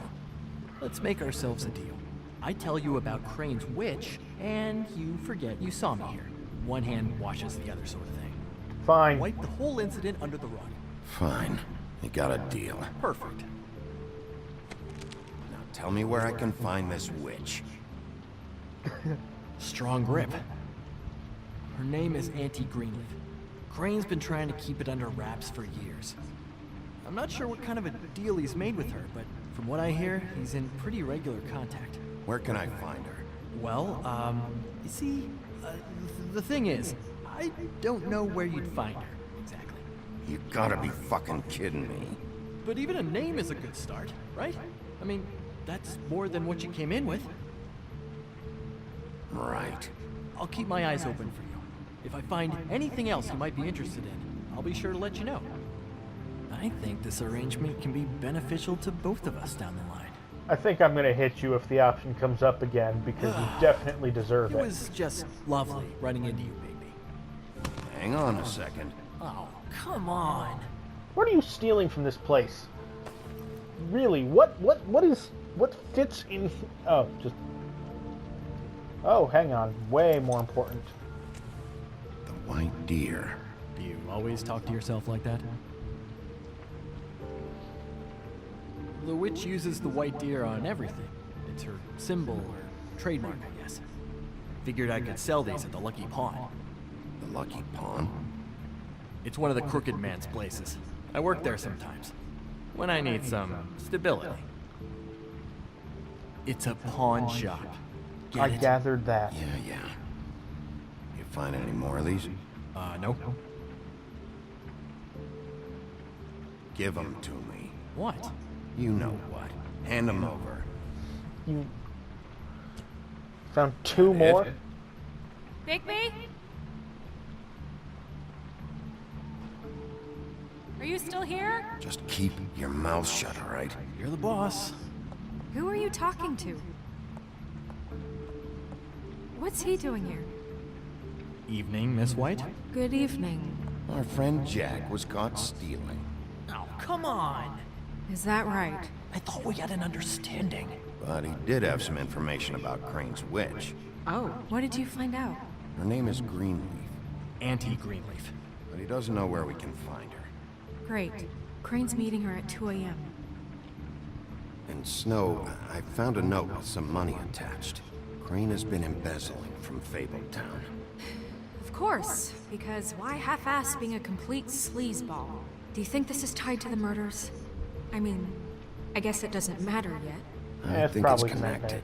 [SPEAKER 17] Let's make ourselves a deal. I tell you about Crane's witch, and you forget you saw me here. One hand washes the other sort of thing.
[SPEAKER 1] Fine.
[SPEAKER 17] Wipe the whole incident under the rug.
[SPEAKER 2] Fine. You got a deal.
[SPEAKER 17] Perfect.
[SPEAKER 2] Now tell me where I can find this witch.
[SPEAKER 17] Strong grip. Her name is Auntie Greenleaf. Crane's been trying to keep it under wraps for years. I'm not sure what kind of a deal he's made with her, but from what I hear, he's in pretty regular contact.
[SPEAKER 2] Where can I find her?
[SPEAKER 17] Well, you see, the thing is, I don't know where you'd find her, exactly.
[SPEAKER 2] You gotta be fucking kidding me.
[SPEAKER 17] But even a name is a good start, right? I mean, that's more than what you came in with.
[SPEAKER 2] Right.
[SPEAKER 17] I'll keep my eyes open for you. If I find anything else you might be interested in, I'll be sure to let you know. I think this arrangement can be beneficial to both of us down the line.
[SPEAKER 1] I think I'm going to hit you if the option comes up again, because you definitely deserve it.
[SPEAKER 17] It was just lovely running into you, baby.
[SPEAKER 2] Hang on a second.
[SPEAKER 17] Oh, come on.
[SPEAKER 1] What are you stealing from this place? Really, what fits in... Oh, just... Oh, hang on. Way more important.
[SPEAKER 2] The white deer.
[SPEAKER 17] Do you always talk to yourself like that? The witch uses the white deer on everything. It's her symbol or trademark, I guess. Figured I could sell these at the Lucky Pawn.
[SPEAKER 2] The Lucky Pawn?
[SPEAKER 17] It's one of the crooked man's places. I work there sometimes. When I need some stability. It's a pawn shop.
[SPEAKER 1] I gathered that.
[SPEAKER 2] Yeah. You find any more of these?
[SPEAKER 17] No.
[SPEAKER 2] Give them to me.
[SPEAKER 17] What?
[SPEAKER 2] You know what. Hand them over.
[SPEAKER 1] You found two more?
[SPEAKER 3] Bigby? Are you still here?
[SPEAKER 2] Just keep your mouth shut, all right?
[SPEAKER 17] You're the boss.
[SPEAKER 3] Who are you talking to? What's he doing here?
[SPEAKER 17] Evening, Miss White.
[SPEAKER 3] Good evening.
[SPEAKER 2] Our friend Jack was caught stealing.
[SPEAKER 17] Oh, come on.
[SPEAKER 3] Is that right?
[SPEAKER 17] I thought we had an understanding.
[SPEAKER 2] But he did have some information about Crane's witch.
[SPEAKER 3] Oh, what did you find out?
[SPEAKER 2] Her name is Greenleaf.
[SPEAKER 17] Auntie Greenleaf.
[SPEAKER 2] But he doesn't know where we can find her.
[SPEAKER 3] Great. Crane's meeting her at 2 a.m.
[SPEAKER 2] In Snow, I found a note with some money attached. Crane has been embezzling from Fabletown.
[SPEAKER 3] Of course, because why half-ass being a complete sleazeball? Do you think this is tied to the murders? I mean, I guess it doesn't matter yet.
[SPEAKER 2] I think it's connected.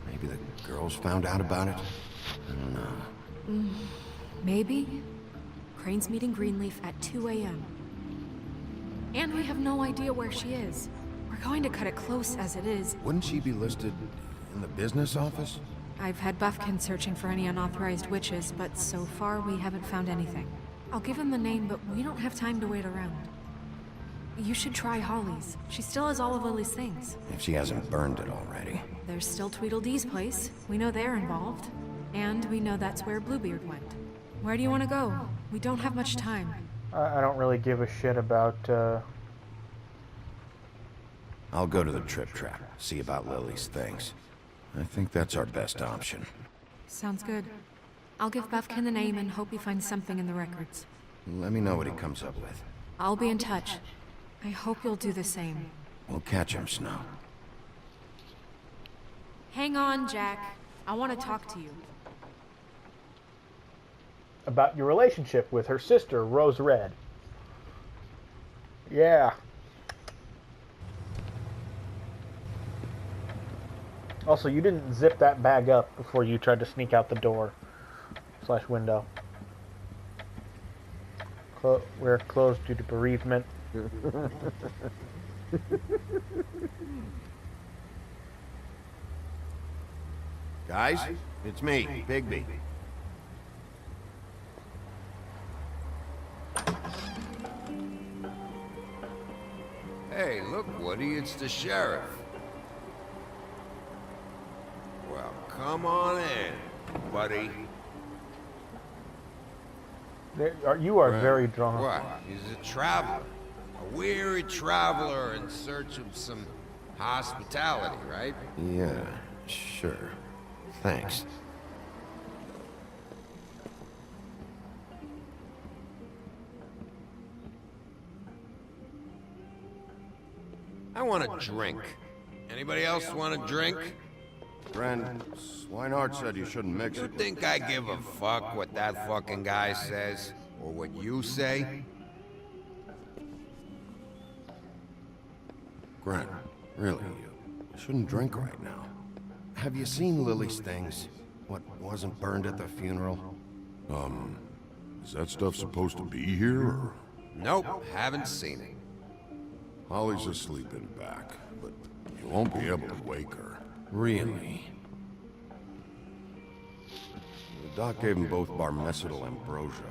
[SPEAKER 2] Maybe the girls found out about it? I don't know.
[SPEAKER 3] Maybe. Crane's meeting Greenleaf at 2 a.m. And we have no idea where she is. We're going to cut it close as it is.
[SPEAKER 2] Wouldn't she be listed in the business office?
[SPEAKER 3] I've had Buffkin searching for any unauthorized witches, but so far we haven't found anything. I'll give him the name, but we don't have time to wait around. You should try Holly's. She still has all of Lily's things.
[SPEAKER 2] If she hasn't burned it already.
[SPEAKER 3] There's still Tweedledee's place. We know they're involved. And we know that's where Bluebeard went. Where do you want to go? We don't have much time.
[SPEAKER 1] I don't really give a shit about,
[SPEAKER 2] I'll go to the Trip Trap, see about Lily's things. I think that's our best option.
[SPEAKER 3] Sounds good. I'll give Buffkin the name and hope he finds something in the records.
[SPEAKER 2] Let me know what he comes up with.
[SPEAKER 3] I'll be in touch. I hope you'll do the same.
[SPEAKER 2] We'll catch him, Snow.
[SPEAKER 3] Hang on, Jack. I want to talk to you.
[SPEAKER 1] About your relationship with her sister, Rose Red. Yeah. Also, you didn't zip that bag up before you tried to sneak out the door / window. We're closed due to bereavement.
[SPEAKER 2] Guys, it's me, Bigby.
[SPEAKER 18] Hey, look, Woody, it's the sheriff. Well, come on in, buddy.
[SPEAKER 1] You are very drunk.
[SPEAKER 18] What? He's a traveler. A weary traveler in search of some hospitality, right?
[SPEAKER 2] Yeah, sure. Thanks.
[SPEAKER 18] I want a drink. Anybody else want a drink?
[SPEAKER 2] Friend, Swinehart said you shouldn't mix
[SPEAKER 18] You
[SPEAKER 2] it.
[SPEAKER 18] think I give a fuck what that fucking guy says? Or what you say?
[SPEAKER 2] Grant, really, you shouldn't drink right now. Have you seen Lily's things? What wasn't burned at the funeral?
[SPEAKER 12] Is that stuff supposed to be here, or?
[SPEAKER 18] Nope, haven't seen it.
[SPEAKER 12] Holly's asleep in back, but you won't be able to wake her.
[SPEAKER 2] Really? The doc gave them both Barmecidal ambrosia.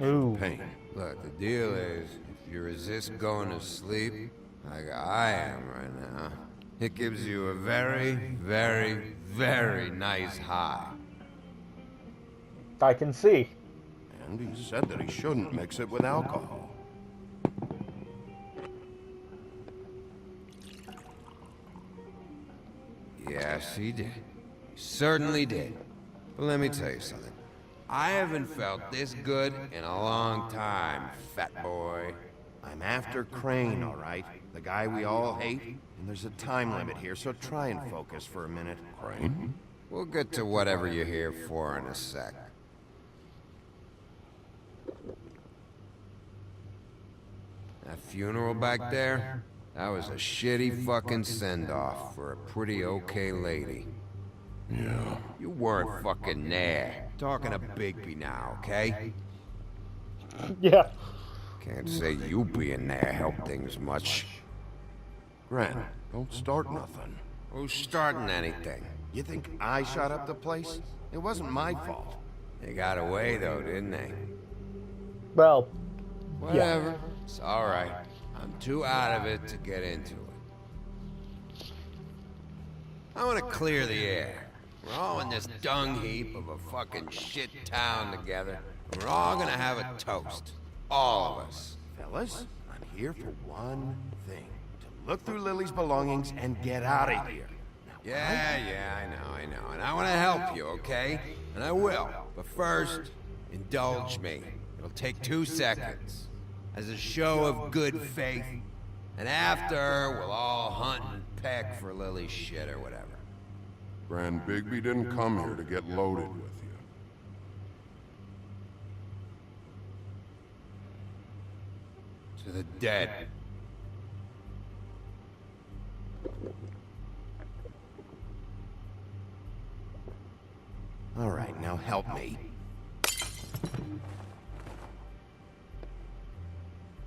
[SPEAKER 1] Ooh.
[SPEAKER 2] Pain.
[SPEAKER 18] Look, the deal is, if you resist going to sleep, like I am right now, it gives you a very, very, very nice high.
[SPEAKER 1] I can see.
[SPEAKER 2] And he said that he shouldn't mix it with alcohol.
[SPEAKER 18] Yes, he did. He certainly did. But let me tell you something. I haven't felt this good in a long time, fat boy.
[SPEAKER 2] I'm after Crane, all right? The guy we all hate. And there's a time limit here, so try and focus for a minute.
[SPEAKER 12] Crane?
[SPEAKER 18] We'll get to whatever you're here for in a sec. That funeral back there? That was a shitty fucking send-off for a pretty okay lady.
[SPEAKER 12] Yeah.
[SPEAKER 18] You weren't fucking there. Talking to Bigby now, okay?
[SPEAKER 1] Yeah.
[SPEAKER 18] Can't say you being there helped things much.
[SPEAKER 2] Grant, don't start nothing.
[SPEAKER 18] Who's starting anything?
[SPEAKER 2] You think I shot up the place? It wasn't my fault.
[SPEAKER 18] They got away though, didn't they?
[SPEAKER 1] Well,
[SPEAKER 18] Whatever.
[SPEAKER 1] yeah.
[SPEAKER 18] It's alright. I'm too out of it to get into it. I want to clear the air. We're all in this dung heap of a fucking shit town together. And we're all gonna have a toast. All of us.
[SPEAKER 2] Fellas, I'm here for one thing. To look through Lily's belongings and get out of here.
[SPEAKER 18] Yeah, I know. And I want to help you, okay? And I will. But first, indulge me. It'll take 2 seconds. As a show of good faith. And after, we'll all hunt and peck for Lily's shit or whatever.
[SPEAKER 12] Grand Bigby didn't come here to get loaded with you.
[SPEAKER 18] To the dead.
[SPEAKER 2] All right, now help me.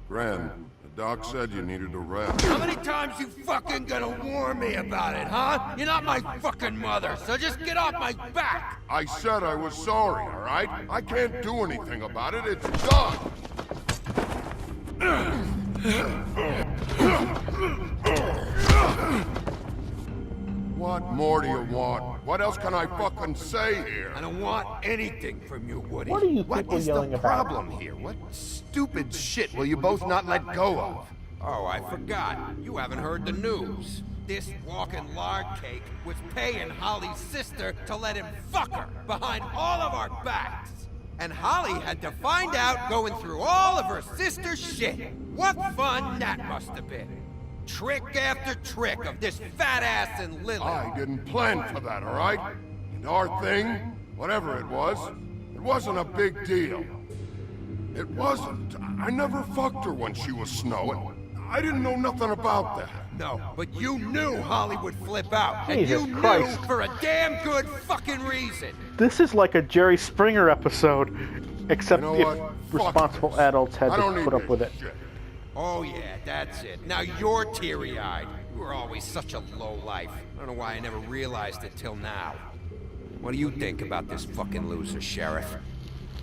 [SPEAKER 12] Gran,
[SPEAKER 19] Doc said you needed a rest.
[SPEAKER 18] How many times you fucking gonna warn me about it, huh? You're not my fucking mother, so just get off my back!
[SPEAKER 19] I said I was sorry, all right? I can't do anything about it. It's done. What more do you want? What else can I fucking say here?
[SPEAKER 18] I don't want anything from you, Woody.
[SPEAKER 1] What are you
[SPEAKER 2] What
[SPEAKER 1] people
[SPEAKER 2] is
[SPEAKER 1] yelling
[SPEAKER 2] the
[SPEAKER 1] about?
[SPEAKER 2] problem here? What stupid shit will you both not let go of?
[SPEAKER 18] Oh, I forgot. You haven't heard the news. This walking lard cake was paying Holly's sister to let him fuck her behind all of our backs. And Holly had to find out going through all of her sister's shit. What fun that must have been. Trick after trick of this fat ass and Lily.
[SPEAKER 19] I didn't plan for that, all right? And our thing, whatever it wasn't a big deal. It wasn't. I never fucked her when she was snowing. I didn't know nothing about that.
[SPEAKER 18] No, but you knew Holly would flip out.
[SPEAKER 1] Jesus
[SPEAKER 18] and you
[SPEAKER 1] Christ.
[SPEAKER 18] knew for a damn good fucking reason.
[SPEAKER 1] This is like a Jerry Springer episode, except
[SPEAKER 19] You know
[SPEAKER 1] if
[SPEAKER 19] what?
[SPEAKER 1] responsible
[SPEAKER 19] Fuck this.
[SPEAKER 1] adults had
[SPEAKER 19] I
[SPEAKER 1] to
[SPEAKER 19] don't
[SPEAKER 1] put
[SPEAKER 19] need
[SPEAKER 1] up with it.
[SPEAKER 19] this shit.
[SPEAKER 18] Oh yeah, that's it. Now you're teary-eyed. You were always such a lowlife. I don't know why I never realized it till now. What do you think about this fucking loser, Sheriff?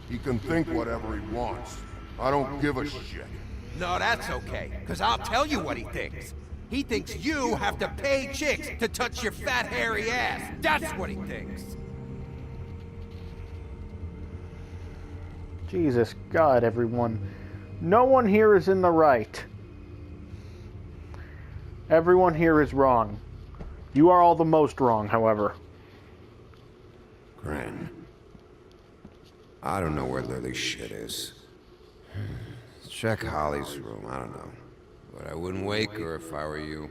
[SPEAKER 19] He can think whatever he wants. I don't give a shit.
[SPEAKER 18] No, that's okay, because I'll tell you what he thinks. He thinks you have to pay chicks to touch your fat, hairy ass. That's what he thinks.
[SPEAKER 1] Jesus God, everyone. No one here is in the right. Everyone here is wrong. You are all the most wrong, however.
[SPEAKER 2] Gren. I don't know where Lily's shit is. Check Holly's room, I don't know. But I wouldn't wake her if I were you.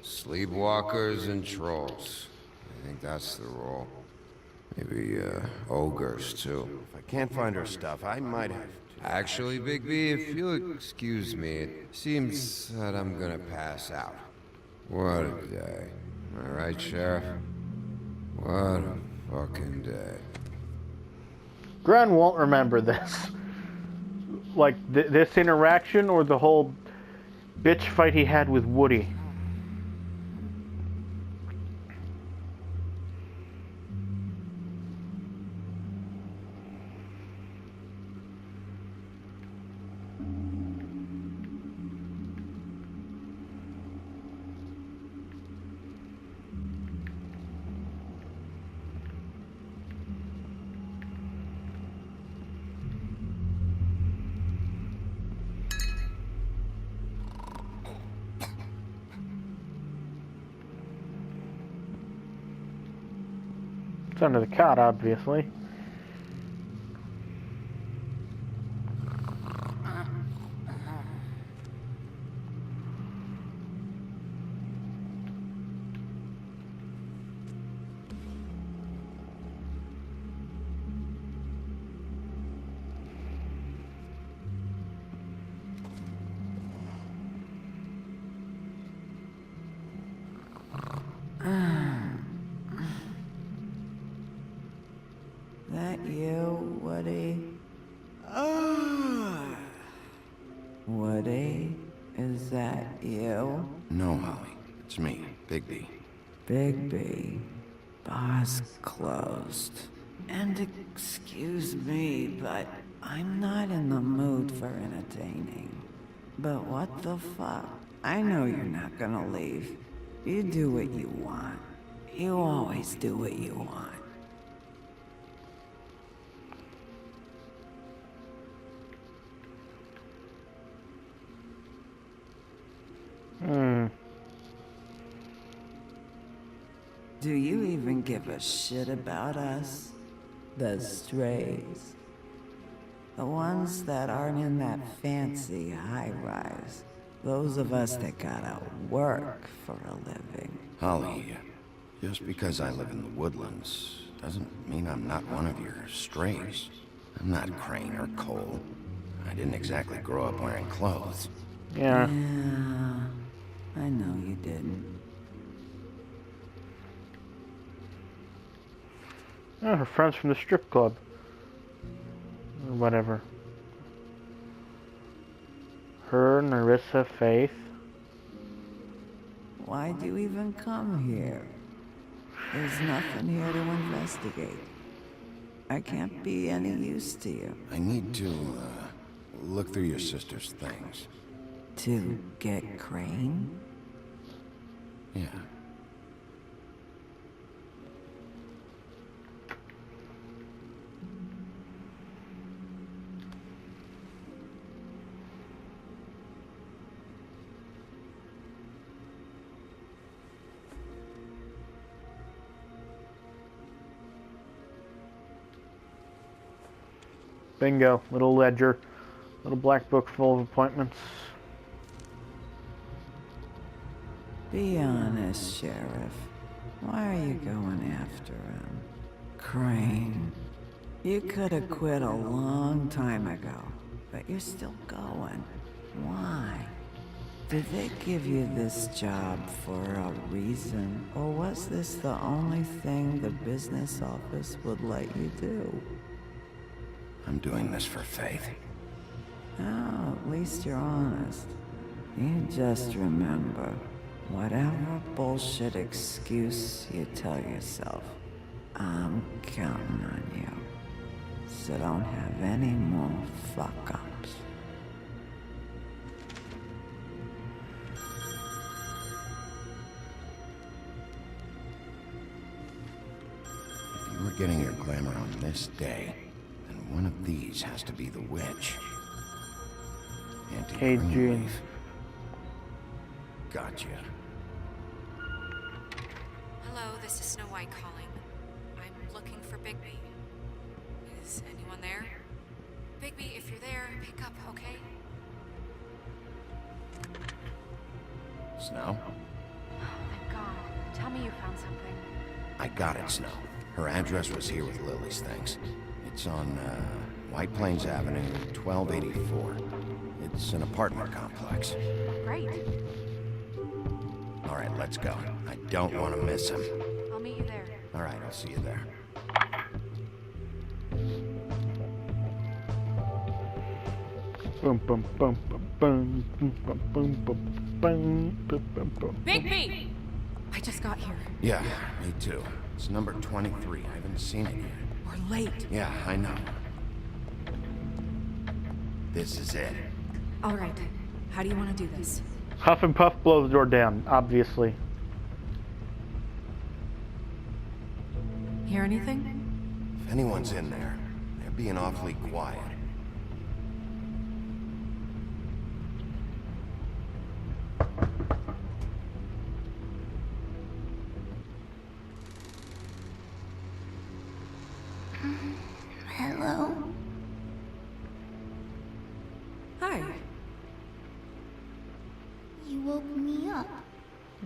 [SPEAKER 2] Sleepwalkers and trolls. I think that's the role. Maybe, ogres, too. If I can't find her stuff, I might have to. Actually, Bigby, if you'll excuse me, it seems that I'm gonna pass out. What a day. Am I right, Sheriff? What a fucking day.
[SPEAKER 1] Gren won't remember this. Like, this interaction or the whole bitch fight he had with Woody. It's under the cot, obviously.
[SPEAKER 7] That you, Woody? Woody? Is that you?
[SPEAKER 2] No, Holly. It's me, Bigby.
[SPEAKER 7] Bigby. Bar's closed. And excuse me, but I'm not in the mood for entertaining. But what the fuck? I know you're not gonna leave. You do what you want. You always do what you want. Do you even give a shit about us? The strays. The ones that aren't in that fancy high-rise. Those of us that gotta work for a living.
[SPEAKER 2] Holly, just because I live in the woodlands doesn't mean I'm not one of your strays. I'm not Crane or Cole. I didn't exactly grow up wearing clothes.
[SPEAKER 1] Yeah.
[SPEAKER 7] Yeah, I know you didn't.
[SPEAKER 1] Oh, her friends from the strip club. Or whatever. Her, Nerissa, Faith.
[SPEAKER 7] Why'd you even come here? There's nothing here to investigate. I can't be any use to you.
[SPEAKER 2] I need to, look through your sister's things.
[SPEAKER 7] To get Crane?
[SPEAKER 2] Yeah.
[SPEAKER 1] Bingo. Little ledger. Little black book full of appointments.
[SPEAKER 7] Be honest, Sheriff. Why are you going after him? Crane. You could have quit a long time ago, but you're still going. Why? Did they give you this job for a reason, or was this the only thing the business office would let you do?
[SPEAKER 2] I'm doing this for Faith.
[SPEAKER 7] Oh, at least you're honest. You just remember, whatever bullshit excuse you tell yourself, I'm counting on you. So don't have any more fuck-ups.
[SPEAKER 2] If you were getting your glamour on this day, then one of these has to be the witch.
[SPEAKER 1] Hey, June.
[SPEAKER 2] Gotcha.
[SPEAKER 3] Hello, this is Snow White calling. I'm looking for Bigby. Is anyone there? Bigby, if you're there, pick up, okay?
[SPEAKER 2] Snow?
[SPEAKER 3] Thank God. Tell me you found something.
[SPEAKER 2] I got it, Snow. Her address was here with Lily's things. It's on, White Plains Avenue, 1284. It's an apartment complex.
[SPEAKER 3] Great.
[SPEAKER 2] All right, let's go. I don't want to miss him.
[SPEAKER 3] I'll meet you there.
[SPEAKER 2] All right, I'll see you there.
[SPEAKER 1] Boom, boom, boom, boom, boom, boom, boom, boom, boom, boom, boom, boom.
[SPEAKER 3] Bigby! I just got here.
[SPEAKER 2] Yeah, me too. It's number 23. I haven't seen it yet.
[SPEAKER 3] We're late.
[SPEAKER 2] Yeah, I know. This is it.
[SPEAKER 3] All right. How do you want to do this?
[SPEAKER 1] Huff and Puff blows the door down, obviously.
[SPEAKER 3] Hear anything?
[SPEAKER 2] If anyone's in there, they're being awfully quiet.
[SPEAKER 16] Hello?
[SPEAKER 3] Hi.
[SPEAKER 16] You woke me up.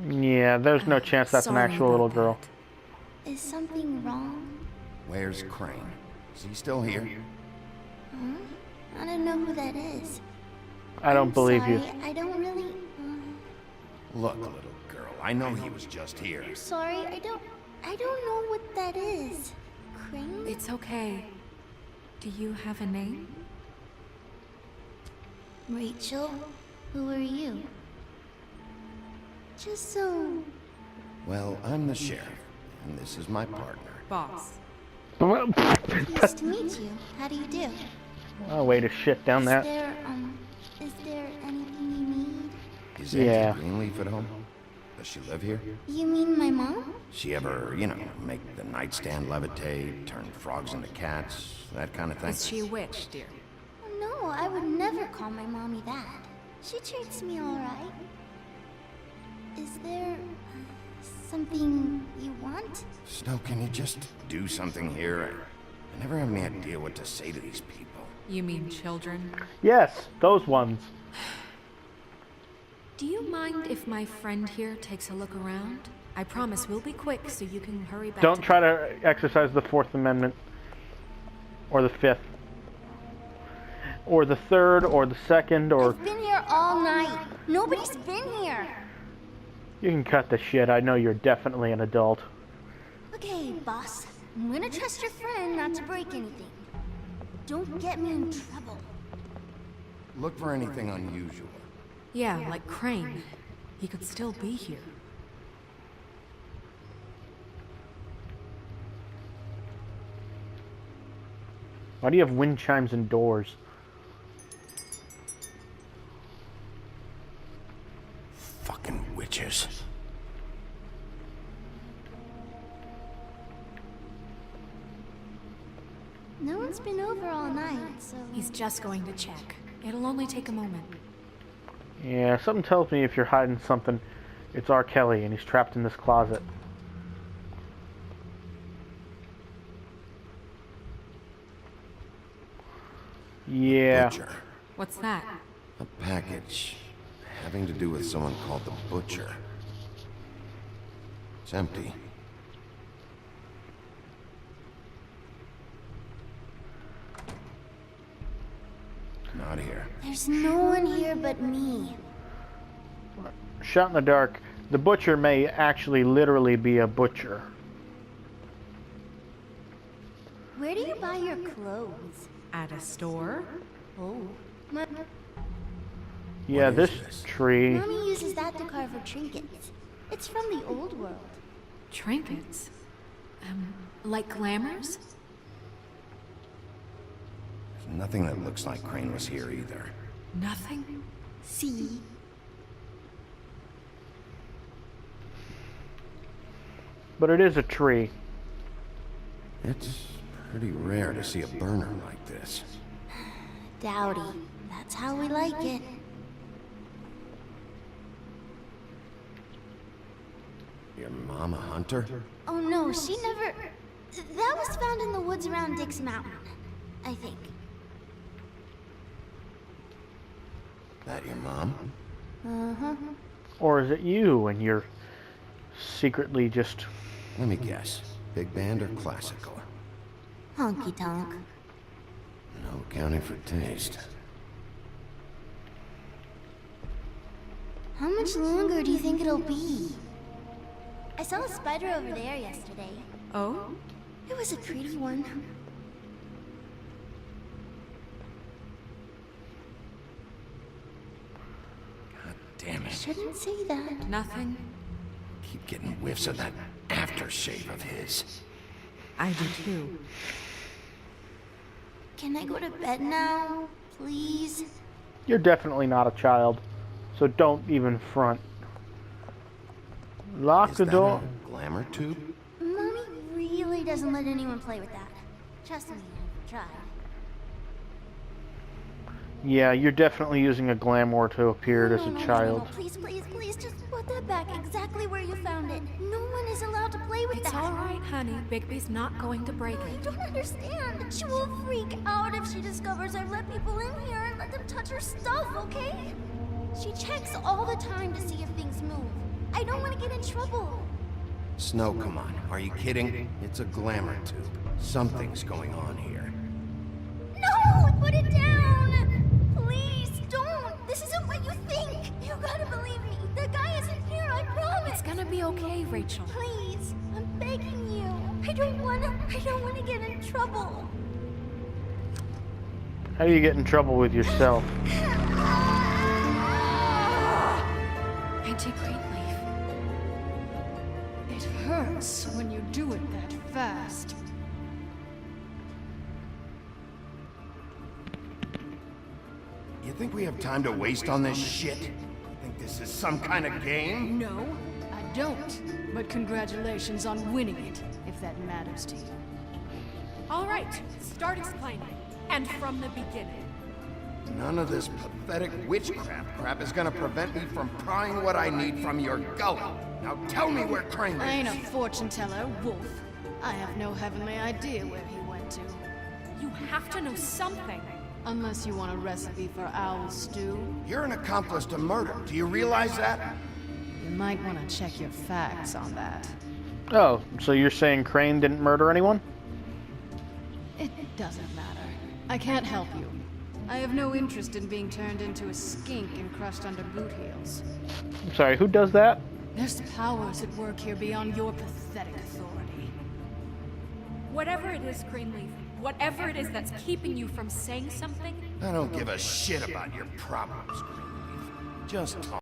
[SPEAKER 1] Yeah, there's no chance that's an
[SPEAKER 3] sorry
[SPEAKER 1] actual little girl.
[SPEAKER 16] Is something wrong?
[SPEAKER 2] Where's Crane? Is he still here?
[SPEAKER 16] Huh? I don't know who that is.
[SPEAKER 1] I don't believe you.
[SPEAKER 16] I don't really...
[SPEAKER 2] Look, little girl, I know he was just here.
[SPEAKER 16] I'm sorry, I don't know what that is. Crane?
[SPEAKER 3] It's okay. Do you have a name?
[SPEAKER 16] Rachel? Who are you? Just so...
[SPEAKER 2] Well, I'm the sheriff, and this is my partner.
[SPEAKER 3] Boss.
[SPEAKER 16] Nice to meet you. How do you do?
[SPEAKER 1] Oh, way to shit down that.
[SPEAKER 16] Is there anything you need?
[SPEAKER 2] Is Auntie
[SPEAKER 1] Yeah.
[SPEAKER 2] Greenleaf at home? Does she live here?
[SPEAKER 16] You mean my mom?
[SPEAKER 2] She ever, you know, make the nightstand levitate, turn frogs into cats, that kind of thing?
[SPEAKER 3] Is she a witch, dear?
[SPEAKER 16] No, I would never call my mommy that. She treats me all right. Is there something you want?
[SPEAKER 2] Snow, can you just do something here? I never have any idea what to say to these people.
[SPEAKER 3] You mean children?
[SPEAKER 1] Yes, those ones.
[SPEAKER 3] Do you mind if my friend here takes a look around? I promise we'll be quick so you can hurry back.
[SPEAKER 1] Don't try to exercise the Fourth Amendment. Or the Fifth. Or the Third, or the Second, or...
[SPEAKER 16] I've been here all night. Nobody's been here.
[SPEAKER 1] You can cut the shit. I know you're definitely an adult.
[SPEAKER 16] Okay, boss. I'm gonna trust your friend not to break anything. Don't get me in trouble.
[SPEAKER 2] Look for anything unusual.
[SPEAKER 3] Yeah, like Crane. He could still be here.
[SPEAKER 1] Why do you have wind chimes and doors?
[SPEAKER 2] Fucking witches.
[SPEAKER 5] No one's been over all night, so...
[SPEAKER 3] He's just going to check. It'll only take a moment.
[SPEAKER 1] Yeah, something tells me if you're hiding something, it's R. Kelly and he's trapped in this closet. Yeah.
[SPEAKER 2] Butcher.
[SPEAKER 3] What's that?
[SPEAKER 2] A package having to do with someone called the Butcher. It's empty. Not here.
[SPEAKER 5] There's no one here but me.
[SPEAKER 1] Shot in the dark. The Butcher may actually literally be a butcher.
[SPEAKER 5] Where do you buy your clothes?
[SPEAKER 3] At a store?
[SPEAKER 5] Oh.
[SPEAKER 1] Yeah, this tree.
[SPEAKER 5] Mommy uses that to carve her trinkets. It's from the old world.
[SPEAKER 3] Trinkets? Like glamours?
[SPEAKER 2] There's nothing that looks like Crane was here either.
[SPEAKER 3] Nothing?
[SPEAKER 5] See?
[SPEAKER 1] But it is a tree.
[SPEAKER 2] It's pretty rare to see a burner like this.
[SPEAKER 5] Dowdy. That's how we like it.
[SPEAKER 2] Your mom a hunter?
[SPEAKER 5] Oh no, she never... That was found in the woods around Dick's Mountain, I think.
[SPEAKER 2] That your mom?
[SPEAKER 5] Uh-huh.
[SPEAKER 1] Or is it you and you're secretly just...
[SPEAKER 2] Let me guess. Big band or classical?
[SPEAKER 5] Honky tonk.
[SPEAKER 2] No accounting for taste.
[SPEAKER 5] How much longer do you think it'll be? I saw a spider over there yesterday.
[SPEAKER 3] Oh?
[SPEAKER 5] It was a pretty one.
[SPEAKER 2] God damn it.
[SPEAKER 5] Shouldn't say that.
[SPEAKER 3] Nothing?
[SPEAKER 2] Keep getting whiffs of that aftershave of his.
[SPEAKER 3] I do too.
[SPEAKER 5] Can I go to bed now, please?
[SPEAKER 1] You're definitely not a child, so don't even front. Lock the door.
[SPEAKER 2] A glamour tube?
[SPEAKER 5] Mommy really doesn't let anyone play with that. Trust me, I've tried.
[SPEAKER 1] Yeah, you're definitely using a glamour to appear as a child.
[SPEAKER 5] No, please, please, please, just put that back exactly where you found it. No one is allowed to play with that.
[SPEAKER 3] It's all right, honey. Bigby's not going to break
[SPEAKER 5] I
[SPEAKER 3] it.
[SPEAKER 5] don't understand. She will freak out if she discovers I've let people in here and let them touch her stuff, okay? She checks all the time to see if things move. I don't want to get in trouble.
[SPEAKER 2] Snow, come on. Are you kidding? It's a glamour tube. Something's going on here.
[SPEAKER 5] No! Put it down! Please, don't! This isn't what you think! You gotta believe me. The guy isn't here, I promise!
[SPEAKER 3] It's gonna be okay, Rachel.
[SPEAKER 5] Please, I'm begging you. I don't wanna get in trouble.
[SPEAKER 1] How do you get in trouble with yourself?
[SPEAKER 3] Auntie Greenleaf.
[SPEAKER 20] It hurts when you do it that fast.
[SPEAKER 2] You think we have time to waste on this shit? You think this is some kind of game?
[SPEAKER 20] No, I don't. But congratulations on winning it, if that matters to you.
[SPEAKER 3] All right, start explaining. And from the beginning.
[SPEAKER 2] None of this pathetic witchcraft crap is gonna prevent me from prying what I need from your gully. Now tell me where Crane
[SPEAKER 20] I ain't a
[SPEAKER 2] is.
[SPEAKER 20] fortune teller, Wolf. I have no heavenly idea where he went to.
[SPEAKER 3] You have to know something.
[SPEAKER 20] Unless you want a recipe for owl stew.
[SPEAKER 2] You're an accomplice to murder. Do you realize that?
[SPEAKER 20] You might want to check your facts on that.
[SPEAKER 1] Oh, so you're saying Crane didn't murder anyone?
[SPEAKER 20] It doesn't matter. I can't help you. I have no interest in being turned into a skink and crushed under boot heels.
[SPEAKER 1] I'm sorry, who does that?
[SPEAKER 20] There's powers at work here beyond your pathetic authority.
[SPEAKER 3] Whatever it is, Greenleaf, whatever it is that's keeping you from saying something,
[SPEAKER 2] I don't give a shit about your problems, Greenleaf. Just talk.